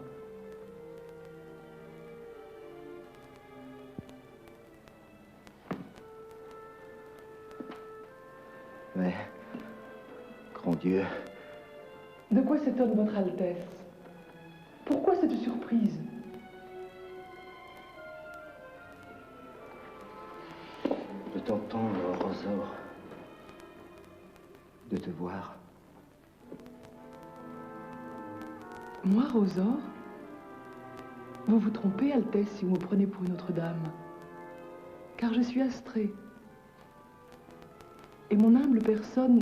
Mais, grand Dieu... De quoi s'étonne votre Altesse? Pourquoi cette surprise? De t'entendre, Rosor. De te voir. Moi, Rosor? Vous vous trompez, Altesse, si vous me prenez pour une autre dame. Car je suis Astrée. Et mon humble personne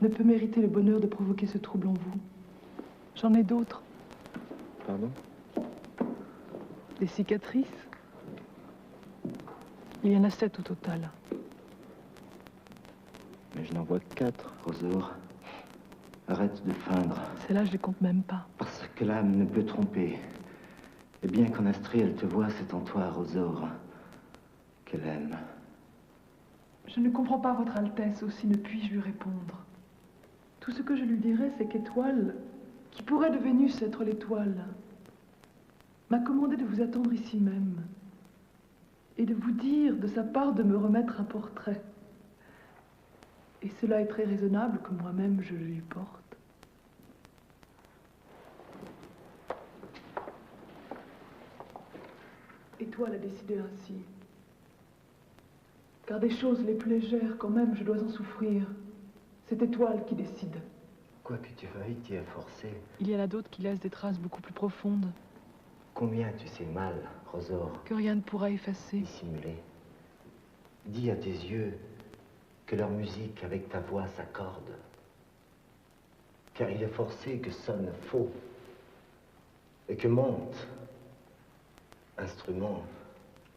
ne peut mériter le bonheur de provoquer ce trouble en vous. J'en ai d'autres. Pardon? Des cicatrices. Il y en a 7 au total. Mais je n'en vois que 4, Rosor. Arrête de feindre. Celles-là, je les compte même pas. Parce que l'âme ne peut tromper. Et bien qu'en Astrée, elle te voit, c'est en toi, Rosor, qu'elle aime. Je ne comprends pas votre Altesse, aussi ne puis-je lui répondre. Tout ce que je lui dirais, c'est qu'Étoile, qui pourrait de Vénus être l'étoile, m'a commandé de vous attendre ici même et de vous dire de sa part de me remettre un portrait. Et cela est très raisonnable que moi-même je le lui porte. Étoile a décidé ainsi. Car des choses les plus légères, quand même, je dois en souffrir. C'est Étoile qui décide. Quoi que tu veuilles, tu es forcé. Il y en a d'autres qui laissent des traces beaucoup plus profondes. Combien tu sais mal, Rosor. Que rien ne pourra effacer. Dissimuler. Dis à tes yeux que leur musique avec ta voix s'accorde. Car il est forcé que sonne faux. Et que monte, instrument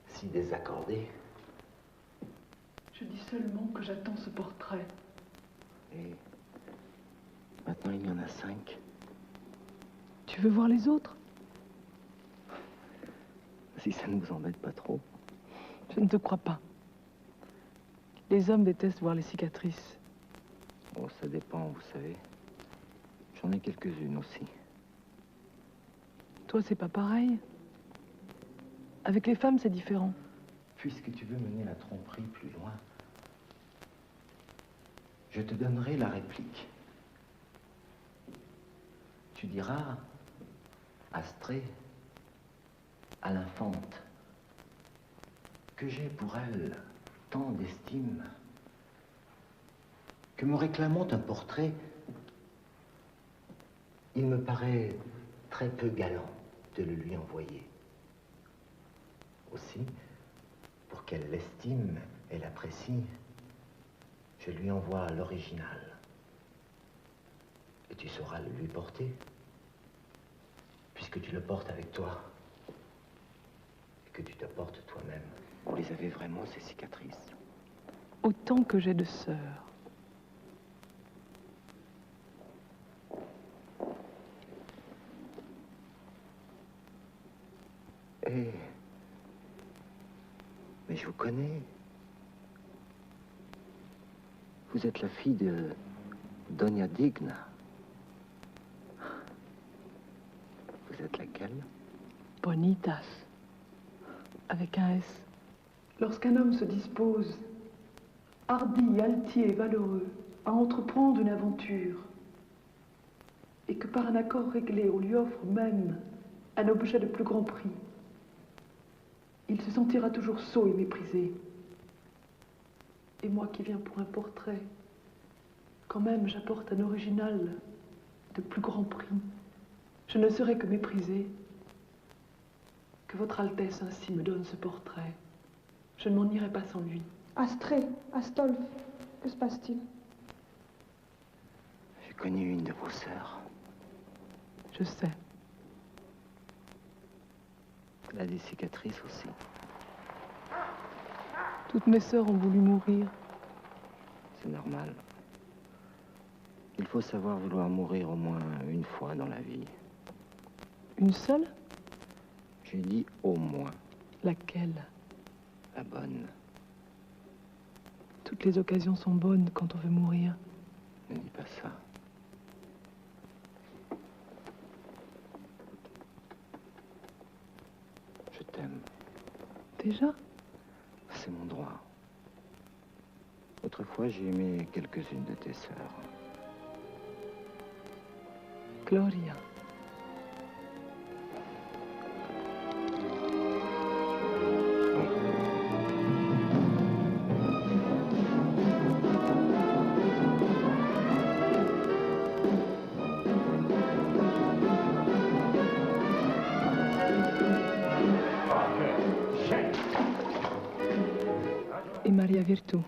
si désaccordé. Je dis seulement que j'attends ce portrait. Et maintenant, il y en a 5. Tu veux voir les autres? Si ça ne vous embête pas trop. Je ne te crois pas. Les hommes détestent voir les cicatrices. Oh, ça dépend, vous savez. J'en ai quelques-unes aussi. Toi, c'est pas pareil. Avec les femmes, c'est différent. Puisque tu veux mener la tromperie plus loin, je te donnerai la réplique. Tu diras, Astrée, à l'infante, que j'ai pour elle tant d'estime que me réclamant un portrait, il me paraît très peu galant de le lui envoyer. Aussi, pour qu'elle l'estime et l'apprécie, je lui envoie l'original. Et tu sauras le lui porter, puisque tu le portes avec toi et que tu te portes toi-même. Vous les avez vraiment, ces cicatrices? Autant que j'ai de sœurs. Eh, mais je vous connais. Vous êtes la fille de Doña Digna. Vous êtes laquelle? Bonitas. Avec un S. Lorsqu'un homme se dispose, hardi, altier et valeureux, à entreprendre une aventure, et que par un accord réglé, on lui offre même un objet de plus grand prix, il se sentira toujours sot et méprisé. Et moi qui viens pour un portrait, quand même j'apporte un original de plus grand prix, je ne serai que méprisé. Que votre Altesse ainsi me donne ce portrait. Je ne m'en irai pas sans lui. Astrée, Astolphe, que se passe-t-il? J'ai connu une de vos sœurs. Je sais. Elle a des cicatrices aussi. Toutes mes sœurs ont voulu mourir. C'est normal. Il faut savoir vouloir mourir au moins une fois dans la vie. Une seule? J'ai dit au moins. Laquelle? La bonne. Toutes les occasions sont bonnes quand on veut mourir. Ne dis pas ça. Je t'aime. Déjà? C'est mon droit. Autrefois, j'ai aimé quelques-unes de tes sœurs. Gloria. Et Maria Virtù.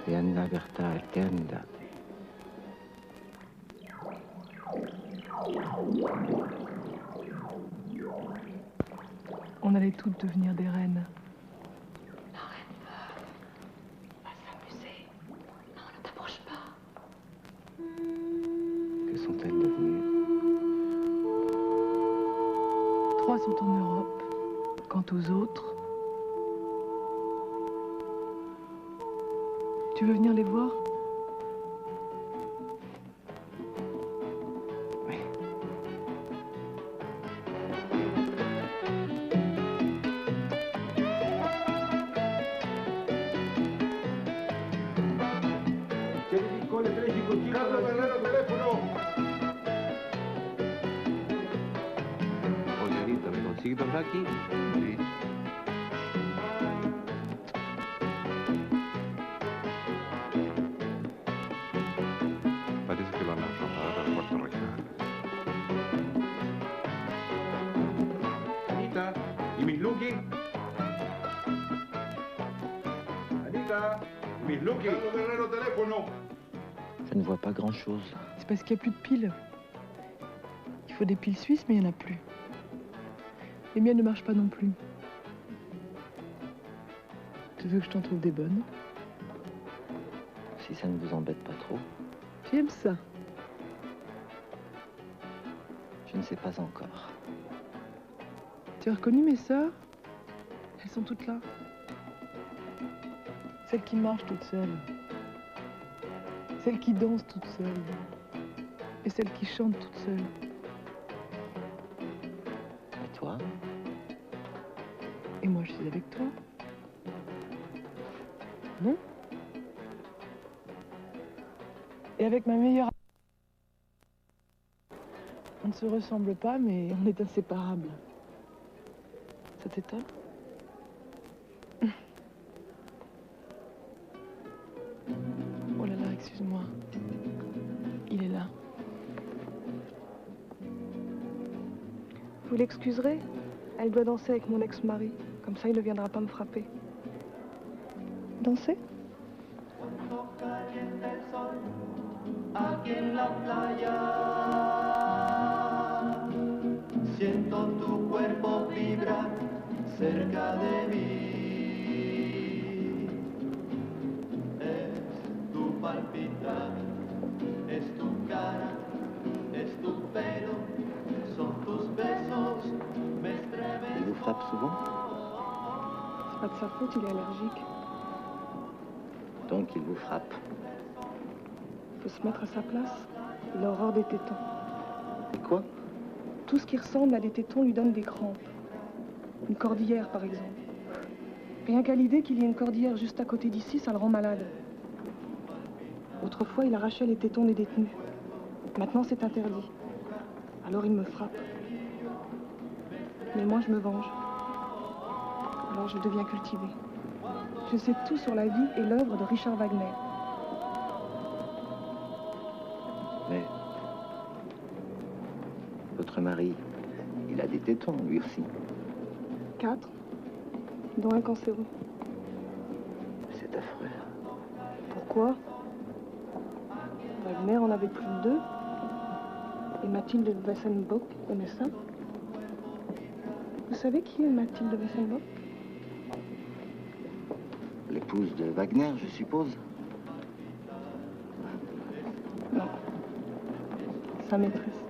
E Anna Berta Candida. On allait toutes devenir des reines. Que sont-elles devenues? 3 sont en Europe. Quant aux autres, tu veux venir les voir? Oui. Carlo Guerrero, teléfono. Oiganita, ¿me consigue pasar aquí? Sí. Parece que lo han trasladado al Puerto Regional. Anita, ¿y Miss Lucky? Anita, Miss Lucky. Carlo Guerrero, teléfono. Je ne vois pas grand-chose. C'est parce qu'il n'y a plus de piles. Il faut des piles suisses, mais il n'y en a plus. Les miennes ne marchent pas non plus. Tu veux que je t'en trouve des bonnes? Si ça ne vous embête pas trop. J'aime ça. Je ne sais pas encore. Tu as reconnu mes sœurs? Elles sont toutes là. Celle qui marche toute seule. Celle qui danse toute seule. Et celle qui chante toute seule. Et toi? Et moi, je suis avec toi. Non? Et avec ma meilleure amie. On ne se ressemble pas, mais on est inséparables. Ça t'étonne? Oh là là, excuse-moi. Il est là. Vous l'excuserez? Elle doit danser avec mon ex-mari. Comme ça, il ne viendra pas me frapper. Danser? Aquí en la playa siento tu cuerpo vibrar cerca de mí. Es tu palpitar, es tu cara, es tu pelo, son tus besos, me estremecen. Il vous frappe souvent? C'est pas de sa faute, il est allergique. Donc il vous frappe. Faut se mettre à sa place. Il a horreur des tétons. Et quoi? Tout ce qui ressemble à des tétons lui donne des crampes. Une cordillère, par exemple. Rien qu'à l'idée qu'il y ait une cordillère juste à côté d'ici, ça le rend malade. Autrefois, il arrachait les tétons des détenus. Maintenant, c'est interdit. Alors il me frappe. Mais moi, je me venge. Alors je deviens cultivée. Je sais tout sur la vie et l'œuvre de Richard Wagner. Mais votre mari, il a des tétons, lui aussi. 4, dont un cancéreux. C'est affreux. Pourquoi? Wagner en avait plus de 2. Et Mathilde de Wessenbock aimait ça. Vous savez qui est Mathilde de Wessenbock? L'épouse de Wagner, je suppose. Non. Sa maîtresse.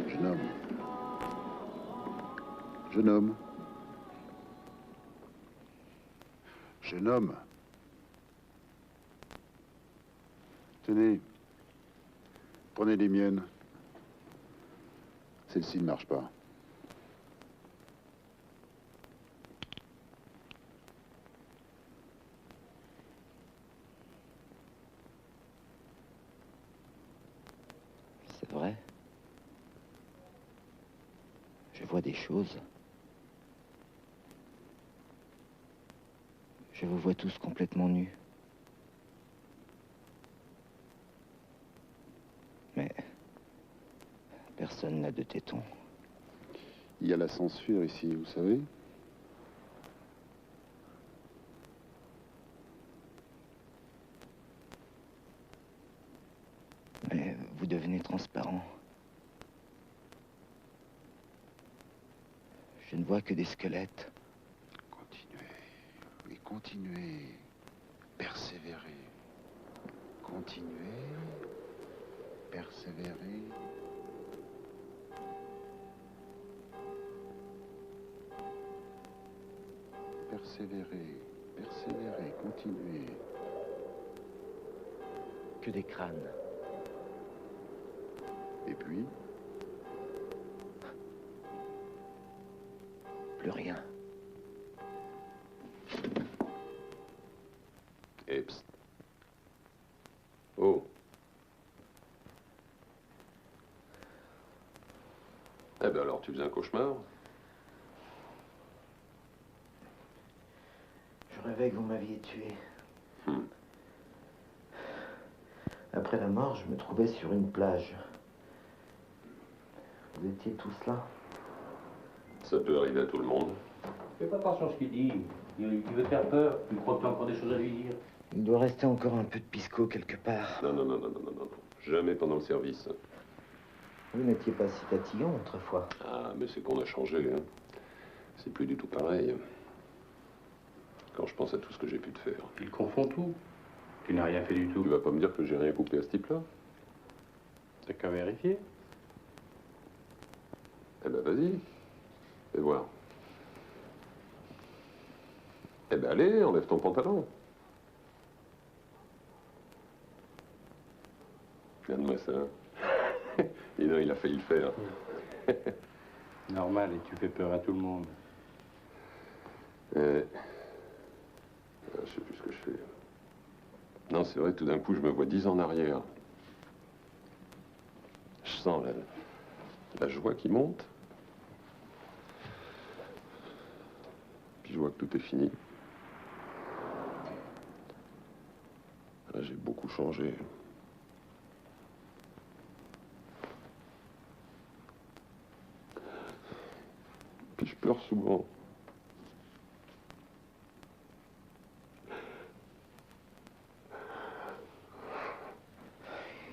Jeune homme. Jeune homme. Jeune homme. Tenez. Prenez les miennes. Celle-ci ne marche pas. C'est vrai. Je vois des choses. Je vous vois tous complètement nus. Mais personne n'a de tétons. Il y a la censure ici, vous savez. Mais vous devenez transparent. Je ne vois que des squelettes. Continuez. Oui, continuez. Persévérez. Continuez. Persévérez. Persévérez. Persévérez. Continuez. Que des crânes. Et puis? Plus rien. Et psst. Oh. Eh ben alors, tu faisais un cauchemar? Je rêvais que vous m'aviez tué. Après la mort, je me trouvais sur une plage. Vous étiez tous là. Ça peut arriver à tout le monde. Fais pas attention à ce qu'il dit. Il veut te faire peur. Tu crois que tu as encore des choses à lui dire? Il doit rester encore un peu de pisco quelque part. Non, non, non, non, non, non, non. Jamais pendant le service. Vous n'étiez pas si tatillon autrefois. Ah, mais c'est qu'on a changé, hein. C'est plus du tout pareil. Quand je pense à tout ce que j'ai pu te faire. Il confond tout. Tu n'as rien fait du tout. Tu vas pas me dire que j'ai rien coupé à ce type-là? T'as qu'à vérifier. Eh ben, vas-y. Fais voir. Eh ben allez, enlève ton pantalon. Regarde-moi ça. Et non, il a failli le faire. Normal, et tu fais peur à tout le monde. Je sais plus ce que je fais. Non, c'est vrai, tout d'un coup, je me vois 10 ans en arrière. Je sens la joie qui monte. Puis je vois que tout est fini. Là, j'ai beaucoup changé. Puis je pleure souvent.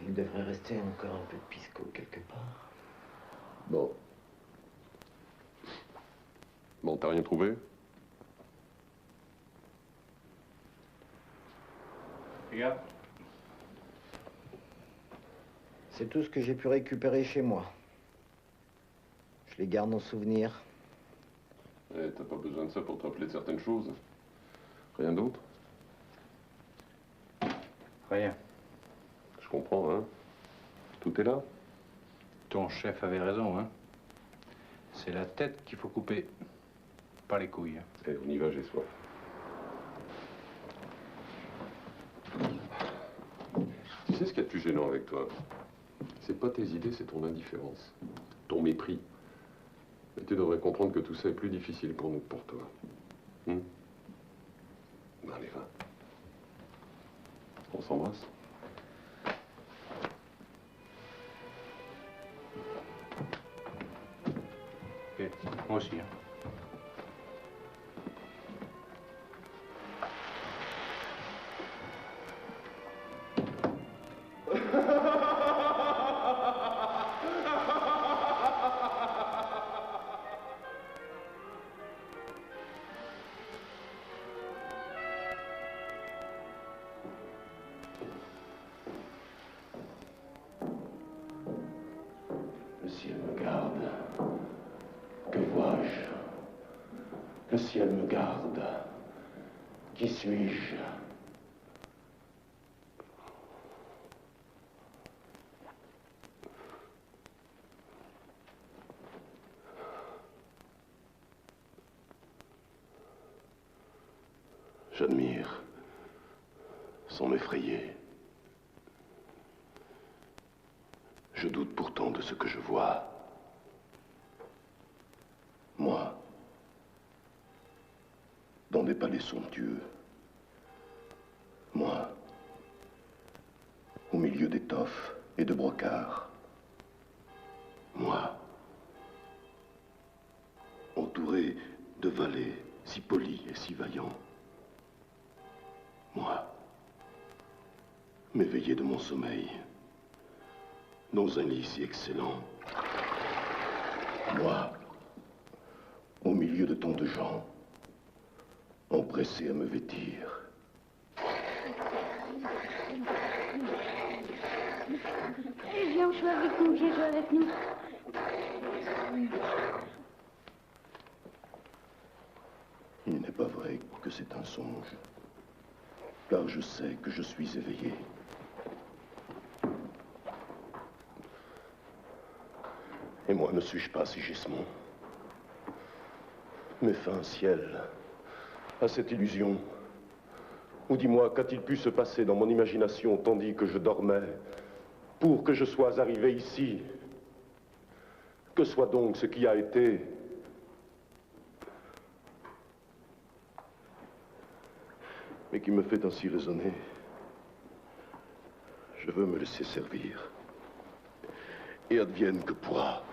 Il devrait rester encore un peu de pisco quelque part. Bon. Bon, t'as rien trouvé? Regarde. C'est tout ce que j'ai pu récupérer chez moi. Je les garde en souvenir. Eh, t'as pas besoin de ça pour te rappeler de certaines choses. Rien d'autre? Rien. Je comprends, hein. Tout est là. Ton chef avait raison, hein. C'est la tête qu'il faut couper, pas les couilles. Eh, on y va, j'ai soif. Tu sais ce qu'il y a de plus gênant avec toi? C'est pas tes idées, c'est ton indifférence. Ton mépris. Mais tu devrais comprendre que tout ça est plus difficile pour nous que pour toi. Bon, allez, va. On s'embrasse. Ok, moi aussi, hein. Le ciel me garde. Que vois-je? Le ciel me garde. Qui suis-je? J'admire sans m'effrayer. Je doute pourtant de ce que je vois. Moi, dans des palais somptueux. Moi, au milieu d'étoffes et de brocarts. Moi, entouré de valets si polis et si vaillants. Moi, m'éveiller de mon sommeil, dans un lit si excellent. Moi, au milieu de tant de gens, empressés à me vêtir. Viens jouer avec nous, viens jouer avec nous. Il n'est pas vrai que c'est un songe, car je sais que je suis éveillé. Et moi, ne suis-je pas Sigismond? Mais fin ciel, à cette illusion. Ou dis-moi, qu'a-t-il pu se passer dans mon imagination tandis que je dormais, pour que je sois arrivé ici? Que soit donc ce qui a été? Mais qui me fait ainsi raisonner? Je veux me laisser servir. Et advienne que pourra.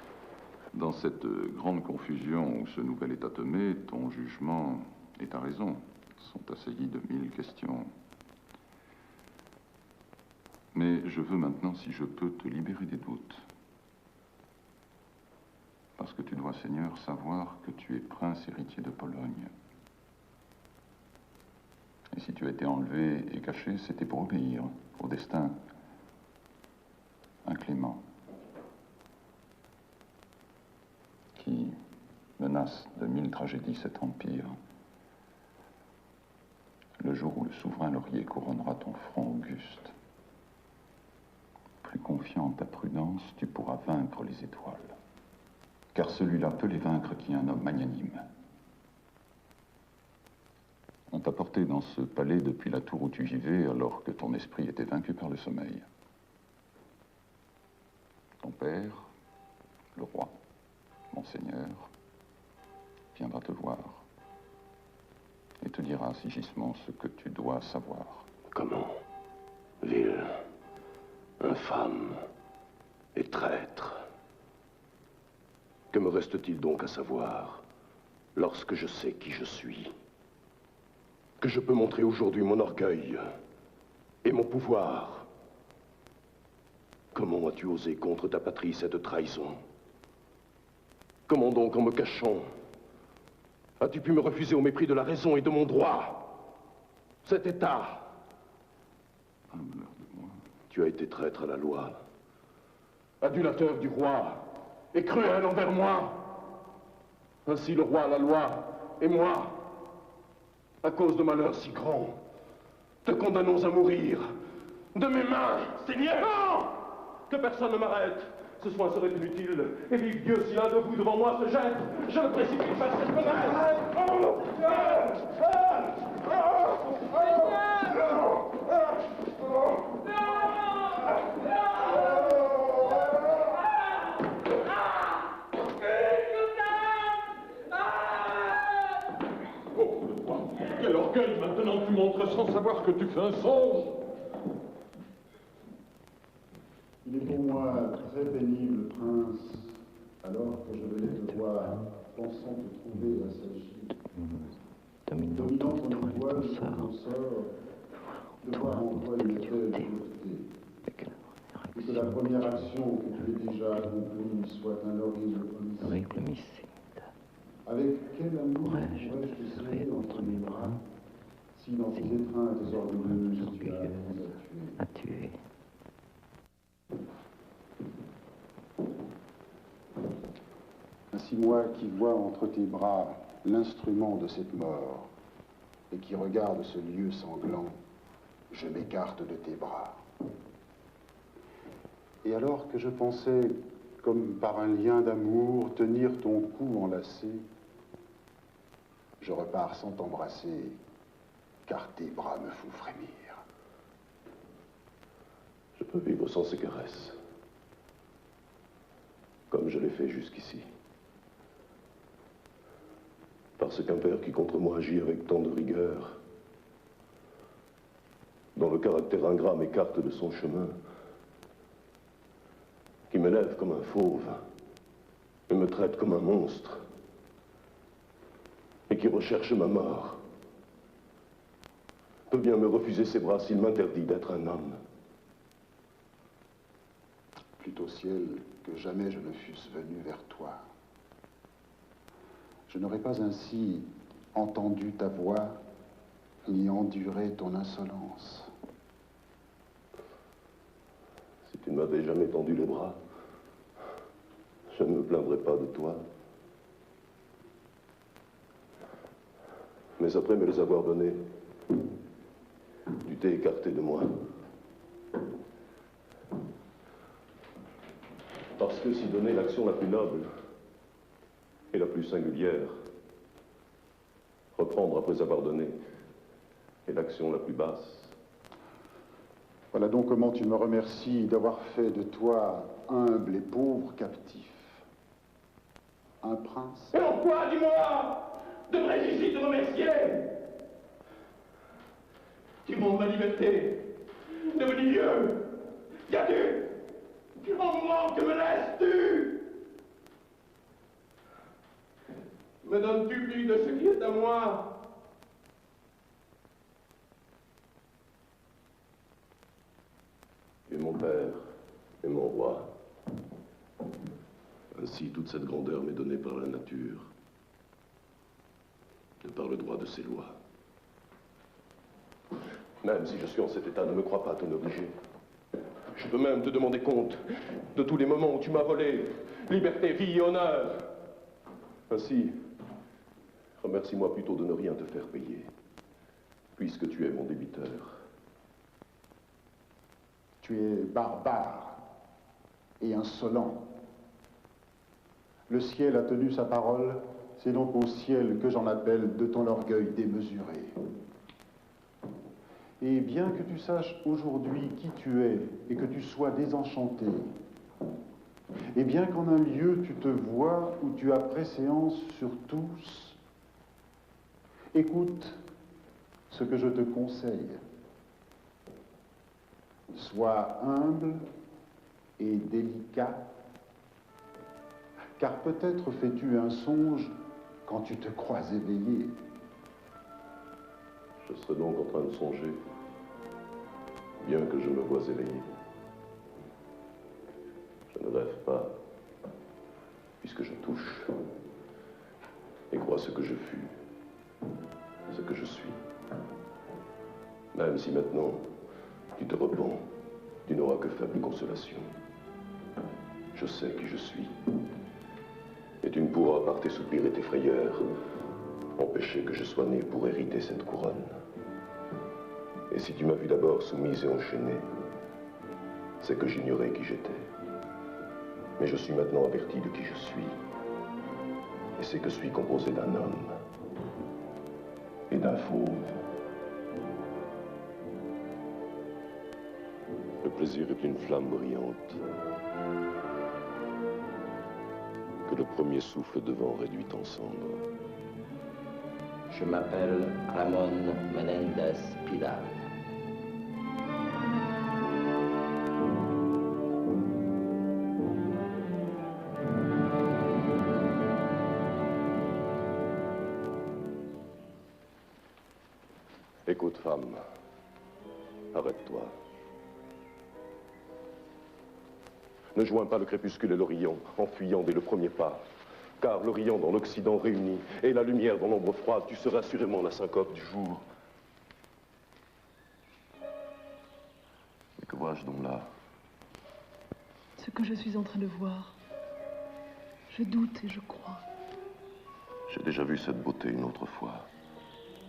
Dans cette grande confusion où ce nouvel état te met, ton jugement et ta raison sont assaillis de 1000 questions. Mais je veux maintenant, si je peux, te libérer des doutes. Parce que tu dois, Seigneur, savoir que tu es prince héritier de Pologne. Et si tu as été enlevé et caché, c'était pour obéir au destin inclément qui menace de 1000 tragédies cet empire. le jour où le souverain laurier couronnera ton front auguste. Plus confiant en ta prudence, tu pourras vaincre les étoiles. Car celui-là peut les vaincre qui est un homme magnanime. On t'a porté dans ce palais depuis la tour où tu vivais, alors que ton esprit était vaincu par le sommeil. Ton père, le roi, Monseigneur, viendra te voir et te dira, Sigismond, ce que tu dois savoir. Comment? Vil, infâme et traître. Que me reste-t-il donc à savoir lorsque je sais qui je suis? Que je peux montrer aujourd'hui mon orgueil et mon pouvoir. Comment as-tu osé contre ta patrie cette trahison? Comment donc, en me cachant, as-tu pu me refuser au mépris de la raison et de mon droit? Cet état. Tu as été traître à la loi, adulateur du roi et cruel envers moi. Ainsi le roi, la loi et moi, à cause de malheurs si grands, te condamnons à mourir de mes mains. Seigneur! Non! Que personne ne m'arrête. Ce soin serait inutile. Et vive Dieu, si l'un de vous devant moi se jette, je le précipite vers cette fenêtre. Quel orgueil, maintenant tu montres sans savoir que tu fais un songe. Il est pour moi très pénible, prince, alors que je venais te voir, pensant te trouver assagi, dominant ton étoile, ton sort, de voir en toi une telle dureté, et que la première action que tu aies déjà accomplie soit un horrible homicide. Avec quel amour pourrais-je te serrer entre mes bras, si dans tes étreintes orgueilleuses tu as tué? Ainsi moi qui vois entre tes bras l'instrument de cette mort et qui regarde ce lieu sanglant, je m'écarte de tes bras. Et alors que je pensais, comme par un lien d'amour, tenir ton cou enlacé, je repars sans t'embrasser, car tes bras me font frémir. Je peux vivre sans ces caresses, comme je l'ai fait jusqu'ici. Parce qu'un père qui contre moi agit avec tant de rigueur, dont le caractère ingrat m'écarte de son chemin, qui m'élève comme un fauve et me traite comme un monstre, et qui recherche ma mort, peut bien me refuser ses bras s'il m'interdit d'être un homme. Plût au ciel que jamais je ne fusse venu vers toi. Je n'aurais pas ainsi entendu ta voix, ni enduré ton insolence. Si tu ne m'avais jamais tendu les bras, je ne me plaindrais pas de toi. Mais après me les avoir donnés, tu t'es écarté de moi. Parce que si donner l'action la plus noble et la plus singulière, reprendre après avoir donné, est l'action la plus basse. Voilà donc comment tu me remercies d'avoir fait de toi humble et pauvre captif. Un prince. Et en quoi, dis-moi, devrais-je ici te remercier? Tu montres ma liberté, devenu vieux. Qu'as-tu? En moi, que me laisses-tu? Me donnes-tu plus de ce qui est à moi? Et mon père, et mon roi. Ainsi, toute cette grandeur m'est donnée par la nature, de par le droit de ses lois. Même si je suis en cet état, ne me crois pas t'en obliger. Je peux même te demander compte de tous les moments où tu m'as volé liberté, vie et honneur. Ainsi, remercie-moi plutôt de ne rien te faire payer. puisque tu es mon débiteur. Tu es barbare et insolent. Le ciel a tenu sa parole, c'est donc au ciel que j'en appelle de ton orgueil démesuré. Et bien que tu saches aujourd'hui qui tu es et que tu sois désenchanté, et bien qu'en un lieu tu te vois où tu as préséance sur tous, écoute ce que je te conseille. Sois humble et délicat, car peut-être fais-tu un songe quand tu te crois éveillé. Je serais donc en train de songer, bien que je me vois éveillé. Je ne rêve pas, puisque je touche et crois ce que je fus, ce que je suis. Même si maintenant tu te repens, tu n'auras que faible consolation. Je sais qui je suis. Et tu ne pourras, par tes soupirs et tes frayeurs, empêcher que je sois né pour hériter cette couronne. Et si tu m'as vu d'abord soumise et enchaînée, c'est que j'ignorais qui j'étais. Mais je suis maintenant averti de qui je suis. Et c'est que je suis composé d'un homme et d'un fauve. Le plaisir est une flamme brillante que le premier souffle de vent réduit en cendres. Je m'appelle Ramon Menendez Pidal. Écoute, femme, arrête-toi. Ne joins pas le crépuscule et l'Orient en fuyant dès le premier pas. Car l'Orient dans l'Occident réuni et la lumière dans l'ombre froide, tu seras assurément la syncope du jour. Mais que vois-je donc là? Ce que je suis en train de voir. Je doute et je crois. J'ai déjà vu cette beauté une autre fois.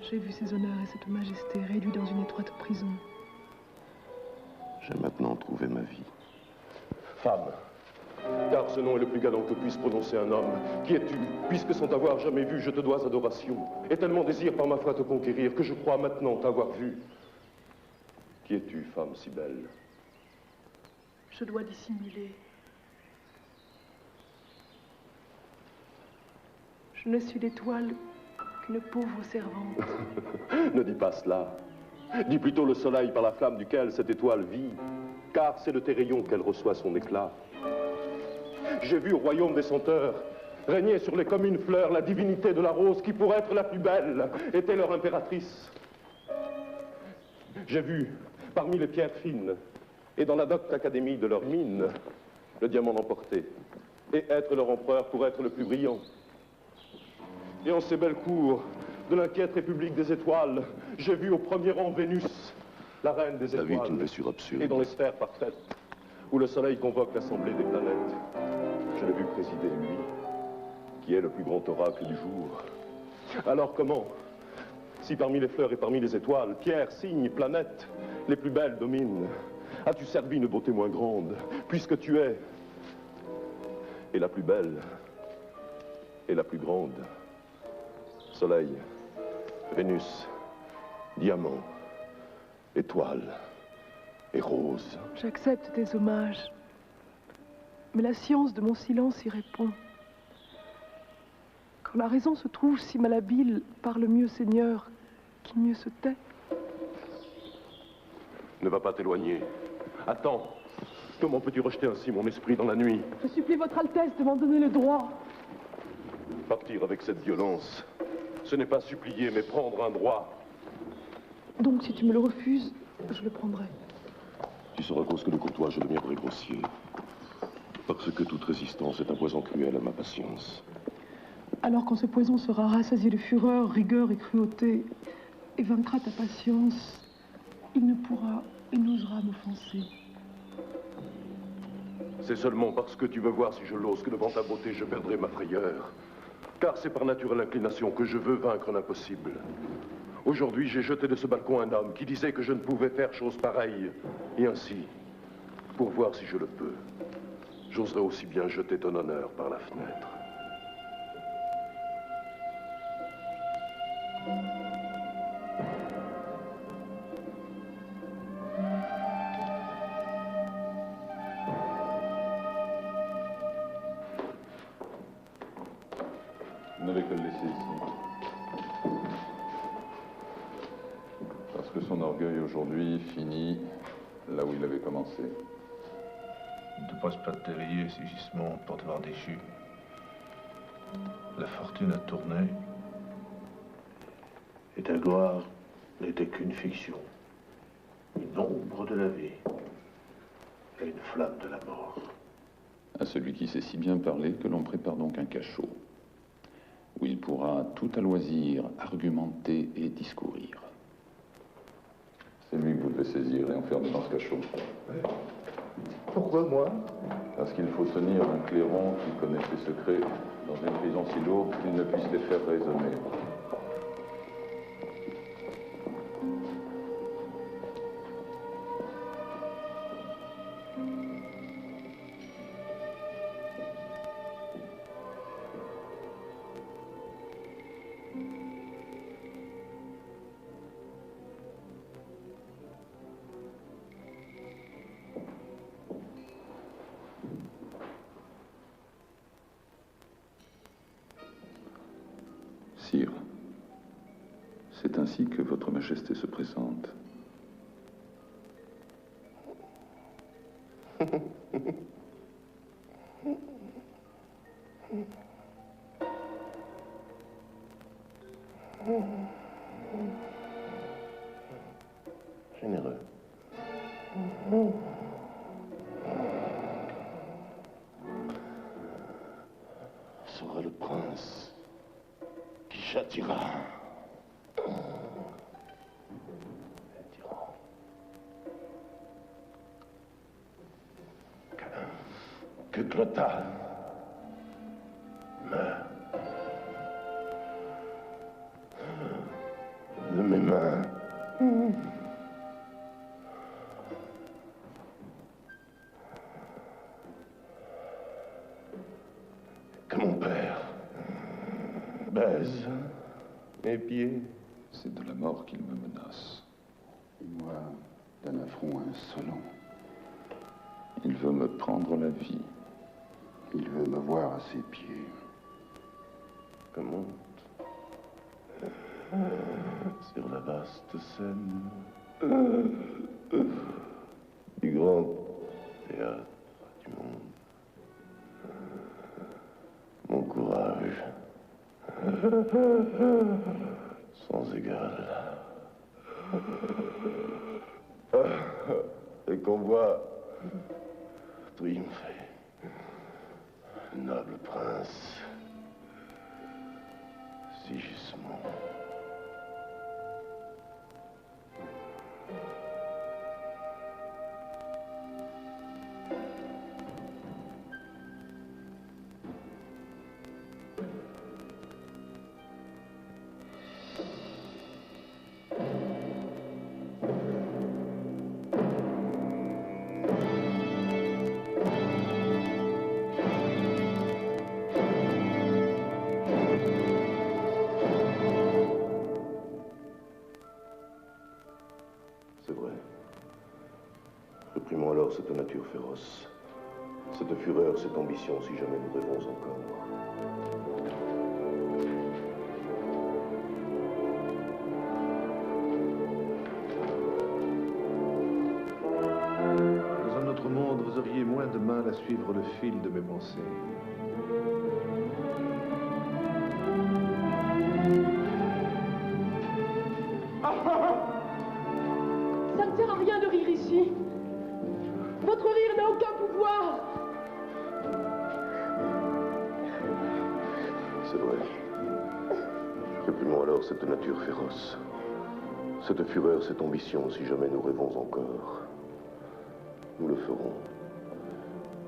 J'ai vu ces honneurs et cette majesté réduits dans une étroite prison. J'ai maintenant trouvé ma vie. Femme, car ce nom est le plus galant que puisse prononcer un homme. Qui es-tu? Puisque sans t'avoir jamais vu, je te dois adoration. Et tellement désir par ma foi te conquérir que je crois maintenant t'avoir vu. Qui es-tu, femme si belle? Je dois dissimuler. Je ne suis l'étoile qu'une pauvre servante. Ne dis pas cela. Dis plutôt le soleil par la flamme duquel cette étoile vit. Car c'est de tes rayons qu'elle reçoit son éclat. J'ai vu au royaume des senteurs régner sur les communes fleurs la divinité de la rose qui, pour être la plus belle, était leur impératrice. J'ai vu, parmi les pierres fines, et dans la docte académie de leur mine, le diamant l'emporter, et être leur empereur pour être le plus brillant. Et en ces belles cours de l'inquiète république des étoiles, j'ai vu au premier rang Vénus, la reine des étoiles. La vie est une blessure absurde. Et dans les sphères parfaites, où le soleil convoque l'assemblée des planètes, je l'ai vu présider, lui, qui est le plus grand oracle du jour. Alors comment, si parmi les fleurs et parmi les étoiles, pierres, cygnes, planètes, les plus belles dominent, as-tu servi une beauté moins grande, puisque tu es et la plus belle et la plus grande? Soleil, Vénus, diamant, étoile et rose. J'accepte tes hommages, mais la science de mon silence y répond. Quand la raison se trouve si malhabile, parle mieux, Seigneur, qui mieux se tait. Ne va pas t'éloigner. Attends. Comment peux-tu rejeter ainsi mon esprit dans la nuit? Je supplie votre Altesse de m'en donner le droit. Partir avec cette violence, ce n'est pas supplier, mais prendre un droit. Donc, si tu me le refuses, je le prendrai. Tu sauras qu'au que de courtois, je deviendrai grossier. Parce que toute résistance est un poison cruel à ma patience. Alors quand ce poison sera rassasié de fureur, rigueur et cruauté, et vaincra ta patience, il ne pourra et n'osera m'offenser. C'est seulement parce que tu veux voir si je l'ose que devant ta beauté, je perdrai ma frayeur. Car c'est par naturelle inclination que je veux vaincre l'impossible. Aujourd'hui, j'ai jeté de ce balcon un homme qui disait que je ne pouvais faire chose pareille. Et ainsi, pour voir si je le peux, j'oserais aussi bien jeter ton honneur par la fenêtre. Vous n'avez qu'à le laisser ici. Parce que son orgueil aujourd'hui finit là où il avait commencé. Ne te passe pas de terrier, Sigismond, pour te voir déchu. La fortune a tourné. Et ta gloire n'était qu'une fiction. Une ombre de la vie. Et une flamme de la mort. À celui qui sait si bien parler que l'on prépare donc un cachot, où il pourra tout à loisir argumenter et discourir. C'est lui que vous devez saisir et enfermer dans ce cachot. Pourquoi moi? Parce qu'il faut tenir un clairon qui connaît ses secrets dans une prison si lourde qu'il ne puisse les faire raisonner. Sire, c'est ainsi que votre Majesté se présente. Généreux. Sera le prince qui châtiera le tyran. Que Clotal meure de mes mains. Que mon père baise mes pieds. C'est de la mort qu'il me menace. Et moi, d'un affront insolent. Il veut me prendre la vie. Il veut me voir à ses pieds. Que monte sur la vaste scène du grand théâtre du monde. Mon courage sans égal. Et qu'on voit triompher, noble prince, Sigismond. C'est vrai. Réprimons alors cette nature féroce, cette fureur, cette ambition, si jamais nous rêvons encore. Dans un autre monde, vous auriez moins de mal à suivre le fil de mes pensées. Ça ne sert à rien de rire ici. Votre rire n'a aucun pouvoir. C'est vrai. Réprimons alors cette nature féroce, cette fureur, cette ambition, si jamais nous rêvons encore. Nous le ferons,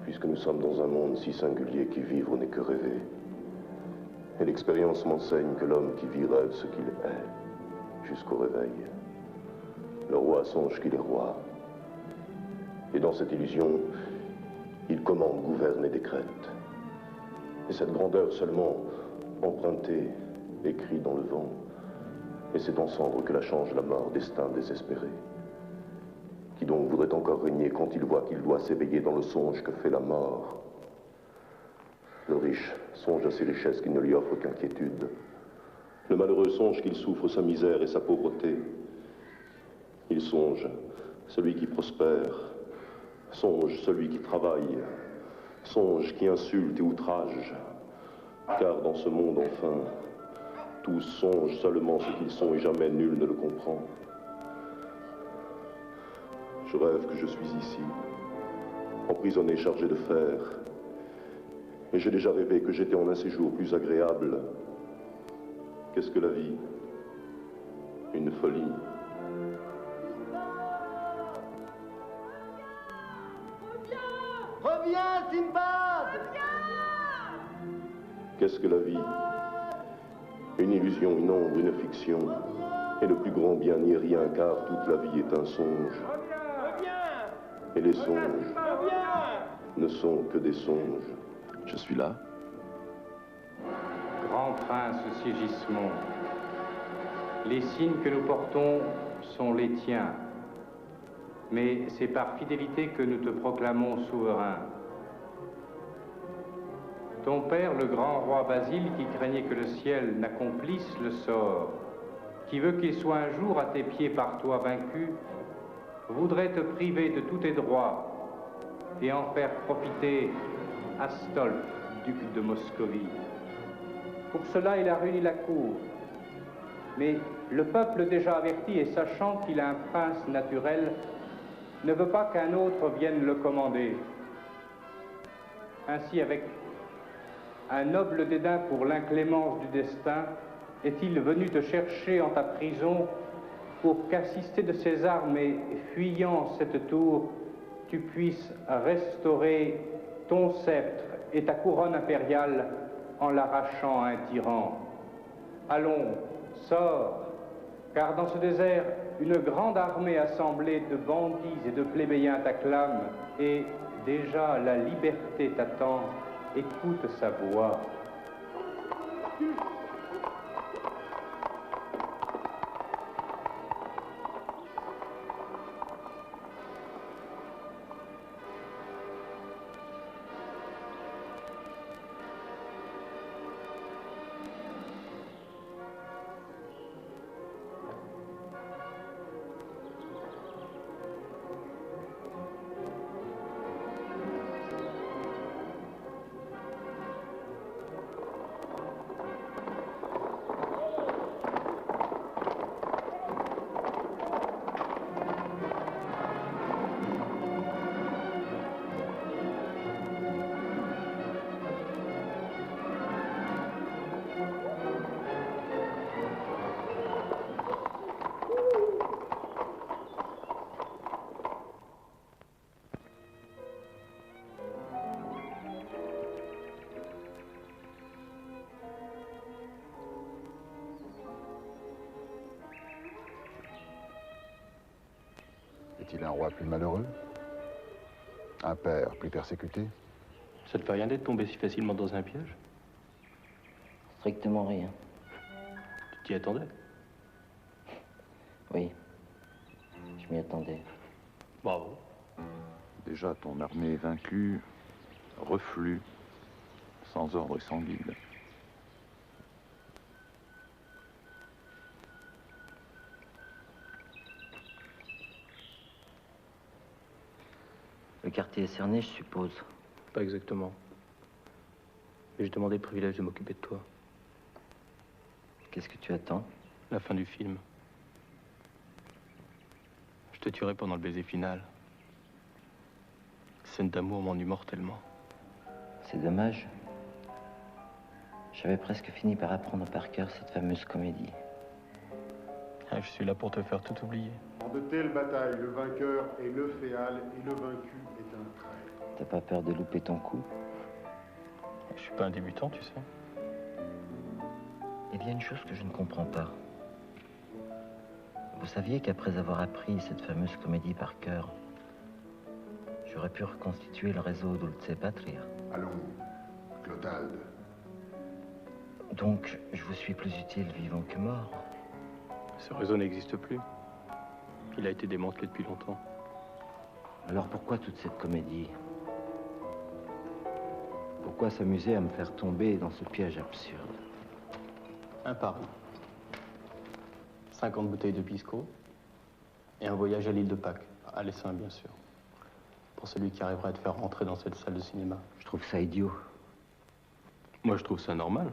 puisque nous sommes dans un monde si singulier qu'y vivre n'est que rêver. Et l'expérience m'enseigne que l'homme qui vit rêve ce qu'il est. jusqu'au réveil. Le roi songe qu'il est roi. Et dans cette illusion, il commande, gouverne et décrète. Et cette grandeur seulement, empruntée, écrite dans le vent, et c'est en cendre que la change la mort, destin désespéré. Qui donc voudrait encore régner quand il voit qu'il doit s'éveiller dans le songe que fait la mort? Le riche songe à ses richesses qui ne lui offrent qu'inquiétude. Le malheureux songe qu'il souffre sa misère et sa pauvreté. Il songe celui qui prospère, songe celui qui travaille, songe qui insulte et outrage. Car dans ce monde, enfin, tous songent seulement ce qu'ils sont et jamais nul ne le comprend. Je rêve que je suis ici, emprisonné, chargé de fer. Et j'ai déjà rêvé que j'étais en un séjour plus agréable. Qu'est-ce que la vie? Une folie. Reviens, Simbad! Qu'est-ce que la vie? Une illusion, une ombre, une fiction. Et le plus grand bien n'y est rien, car toute la vie est un songe. Et les songes ne sont que des songes. Je suis là. Grand prince Sigismond, les signes que nous portons sont les tiens, mais c'est par fidélité que nous te proclamons souverain. Ton père, le grand roi Basile, qui craignait que le ciel n'accomplisse le sort, qui veut qu'il soit un jour à tes pieds par toi vaincu, voudrait te priver de tous tes droits et en faire profiter Astolphe, duc de Moscovie. Pour cela, il a réuni la cour. Mais le peuple déjà averti et sachant qu'il a un prince naturel, ne veut pas qu'un autre vienne le commander. Ainsi, avec un noble dédain pour l'inclémence du destin, est-il venu te chercher en ta prison pour qu'assisté de ses armes et fuyant cette tour, tu puisses restaurer ton sceptre et ta couronne impériale en l'arrachant à un tyran. Allons, sors, car dans ce désert, une grande armée assemblée de bandits et de plébéiens t'acclame, et déjà la liberté t'attend. Écoute sa voix. Est-il un roi plus malheureux? Un père plus persécuté? Ça te fait rien d'être tombé si facilement dans un piège? Strictement rien. Tu t'y attendais? Oui. Je m'y attendais. Bravo. Déjà, ton armée est vaincue, reflue, sans ordre et sans guide. Le quartier est cerné, je suppose. Pas exactement. Mais j'ai demandé le privilège de m'occuper de toi. Qu'est-ce que tu attends? La fin du film. Je te tuerai pendant le baiser final. Scène d'amour m'ennuie mortellement. C'est dommage. J'avais presque fini par apprendre par cœur cette fameuse comédie. Ah, je suis là pour te faire tout oublier. En de telles batailles, le vainqueur est le féal et le vaincu est un traître. T'as pas peur de louper ton coup? Je suis pas un débutant, tu sais. Il y a une chose que je ne comprends pas. Vous saviez qu'après avoir appris cette fameuse comédie par cœur, j'aurais pu reconstituer le réseau Dulce Patria. Allons, Clotalde. Donc, je vous suis plus utile vivant que mort. Ce réseau n'existe plus. Il a été démantelé depuis longtemps. Alors pourquoi toute cette comédie? Pourquoi s'amuser à me faire tomber dans ce piège absurde? Un pari. 50 bouteilles de pisco et un voyage à l'île de Pâques, à l'Essin bien sûr, pour celui qui arrivera à te faire rentrer dans cette salle de cinéma. Je trouve ça idiot. Moi, je trouve ça normal.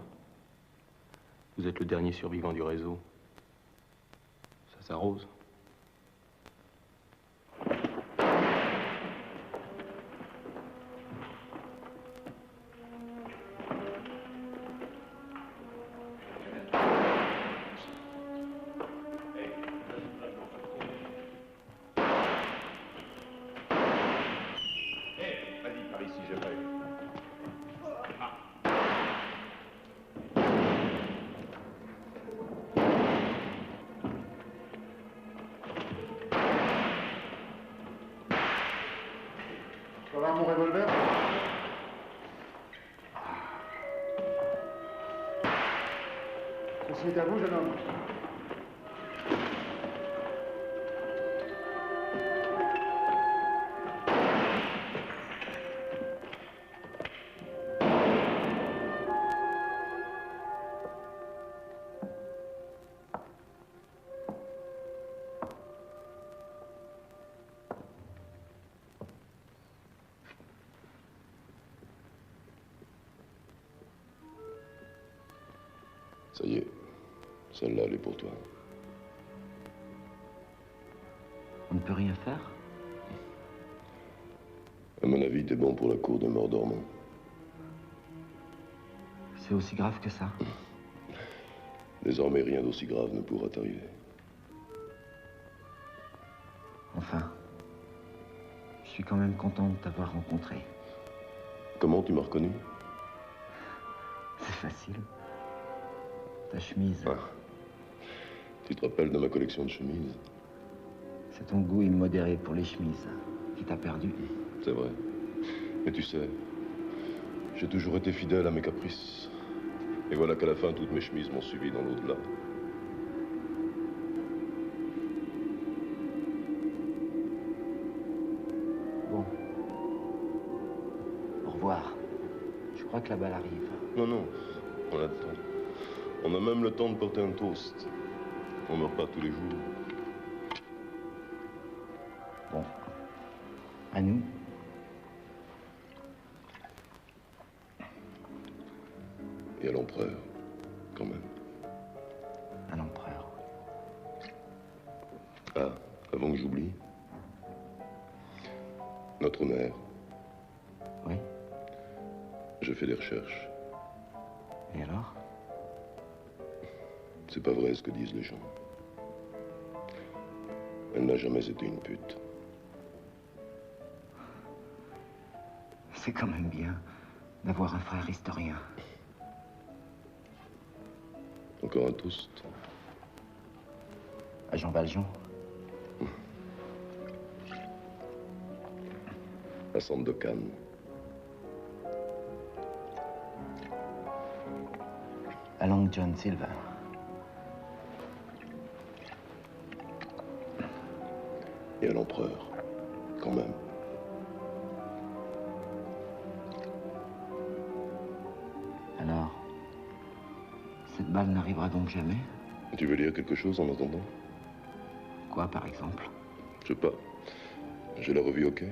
Vous êtes le dernier survivant du réseau. Ça s'arrose. Tu vas voir mon revolver? Ceci est à vous, jeune homme. Ça y est, celle-là, elle est pour toi. On ne peut rien faire? À mon avis, t'es bon pour la cour de Mordormont. C'est aussi grave que ça? Désormais, rien d'aussi grave ne pourra t'arriver. Enfin, je suis quand même content de t'avoir rencontré. Comment tu m'as reconnu? C'est facile. Ta chemise. Ah. Tu te rappelles de ma collection de chemises? C'est ton goût immodéré pour les chemises qui t'a perdu. C'est vrai. Mais tu sais, j'ai toujours été fidèle à mes caprices. Et voilà qu'à la fin, toutes mes chemises m'ont suivi dans l'au-delà. Bon. Au revoir. Je crois que la balle arrive. Non, non, on a le temps. On a même le temps de porter un toast. On meurt pas tous les jours. Bon. À nous. Et à l'empereur, quand même. À l'empereur. Ah, avant que j'oublie. Notre mère. Oui. Je fais des recherches. Et alors? C'est pas vrai ce que disent les gens. Elle n'a jamais été une pute. C'est quand même bien d'avoir un frère historien. Encore un toast? À Jean Valjean. À Sandokan. À Long John Silver. Et à l'empereur, quand même. Alors, cette balle n'arrivera donc jamais? Tu veux dire quelque chose en attendant? Quoi, par exemple? Je sais pas. J'ai la revue au quai.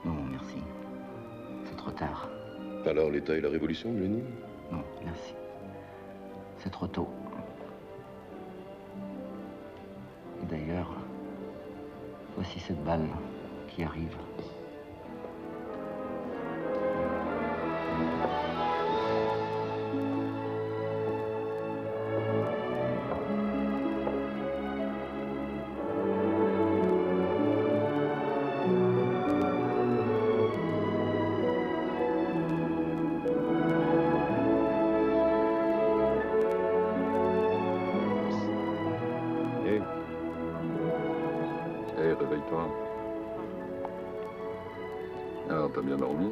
Non, merci. C'est trop tard. Alors, l'État et la Révolution, Lénine? Non, merci. C'est trop tôt. Et d'ailleurs, voici cette balle qui arrive. Alors, t'as bien dormi?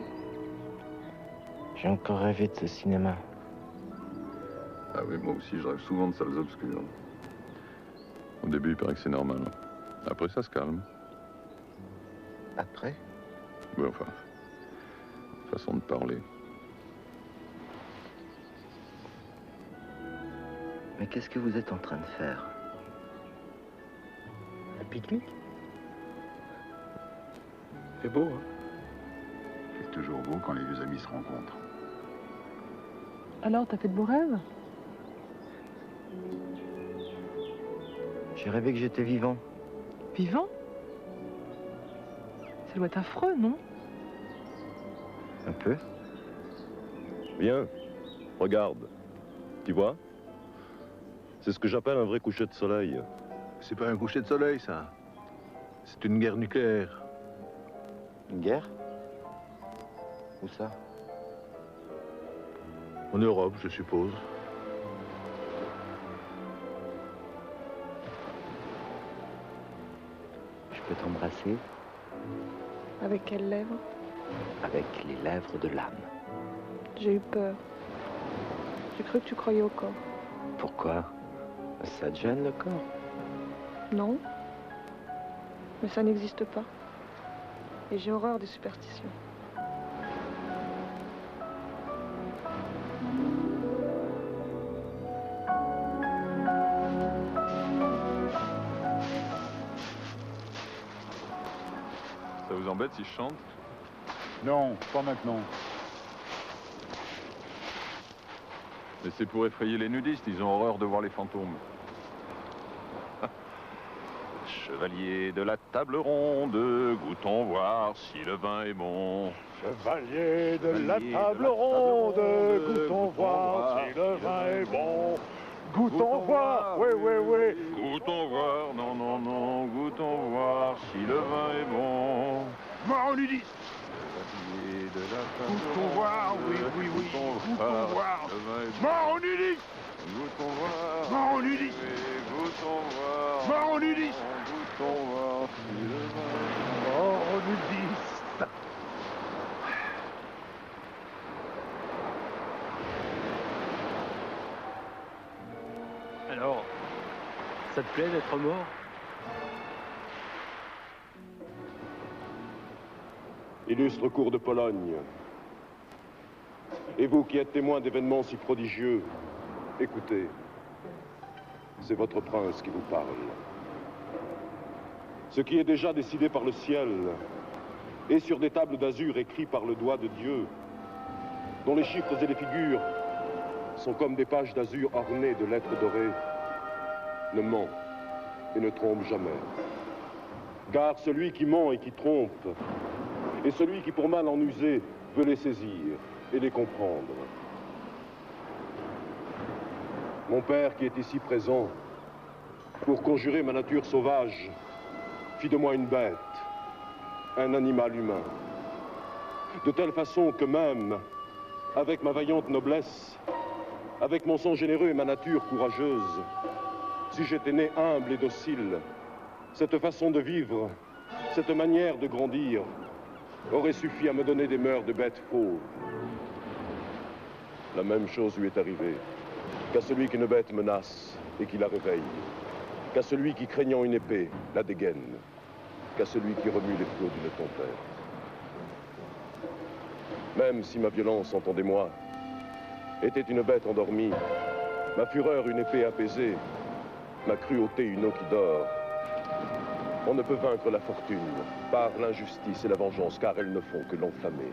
J'ai encore rêvé de ce cinéma. Ah oui, moi aussi, je rêve souvent de salles obscures. Au début, il paraît que c'est normal. Après, ça se calme. Après? Oui, enfin, façon de parler. Mais qu'est-ce que vous êtes en train de faire? Un pique-nique? C'est beau, hein? C'est toujours beau quand les deux amis se rencontrent. Alors, t'as fait de beaux rêves? J'ai rêvé que j'étais vivant. Vivant? Ça doit être affreux, non? Un peu. Viens, regarde. Tu vois? C'est ce que j'appelle un vrai coucher de soleil. C'est pas un coucher de soleil, ça. C'est une guerre nucléaire. Une guerre? Où ça? En Europe, je suppose. Je peux t'embrasser Avec quelles lèvres? avec les lèvres de l'âme. J'ai eu peur. J'ai cru que tu croyais au corps. Pourquoi? Ça te gêne le corps? Non. Mais ça n'existe pas. Et j'ai horreur des superstitions. Ça vous embête si je chante? Non, pas maintenant. Mais c'est pour effrayer les nudistes, ils ont horreur de voir les fantômes. Chevalier de la table ronde, goûtons voir si le vin est bon. Chevalier de la table ronde, goûtons voir si le vin est bon. Goûtons voir, oui, oui, oui. Goûtons voir, non, non, non, goûtons voir si le vin est bon. Mort aux nudistes. Chevalier de la table Goûtons voir, oui, oui, oui. Goûtons voir. Mort aux nudistes. Goûtons voir. Mort aux nudistes. Goûtons voir. Mort aux nudistes. Goûtons voir si le vin est bon. Mort aux nudistes. Alors, ça te plaît d'être mort? Illustre cour de Pologne, et vous qui êtes témoin d'événements si prodigieux, écoutez, c'est votre prince qui vous parle. Ce qui est déjà décidé par le ciel est sur des tables d'azur écrits par le doigt de Dieu, dont les chiffres et les figures sont comme des pages d'azur ornées de lettres dorées, ne ment et ne trompe jamais. Car celui qui ment et qui trompe est celui qui, pour mal en user, veut les saisir et les comprendre. Mon père, qui est ici présent, pour conjurer ma nature sauvage, fit de moi une bête, un animal humain. De telle façon que même, avec ma vaillante noblesse, avec mon sang généreux et ma nature courageuse, si j'étais né humble et docile, cette façon de vivre, cette manière de grandir, aurait suffi à me donner des mœurs de bête fauve. La même chose lui est arrivée qu'à celui qu'une bête menace et qui la réveille, qu'à celui qui, craignant une épée, la dégaine, qu'à celui qui remue les flots d'une tempête. Même si ma violence, entendez-moi, était une bête endormie, ma fureur une épée apaisée, ma cruauté une eau qui dort, on ne peut vaincre la fortune par l'injustice et la vengeance, car elles ne font que l'enflammer.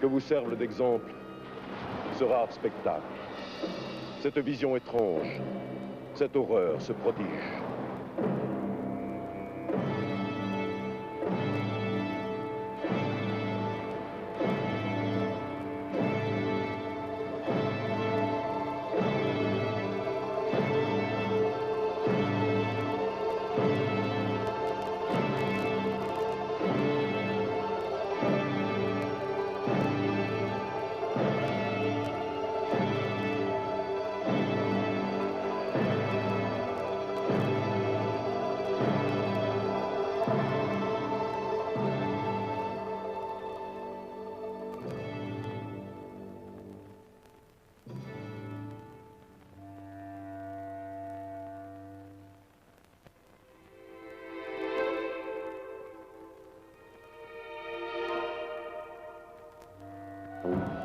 Que vous serve d'exemple ce rare spectacle, cette vision étrange, cette horreur, ce prodige. Thank you.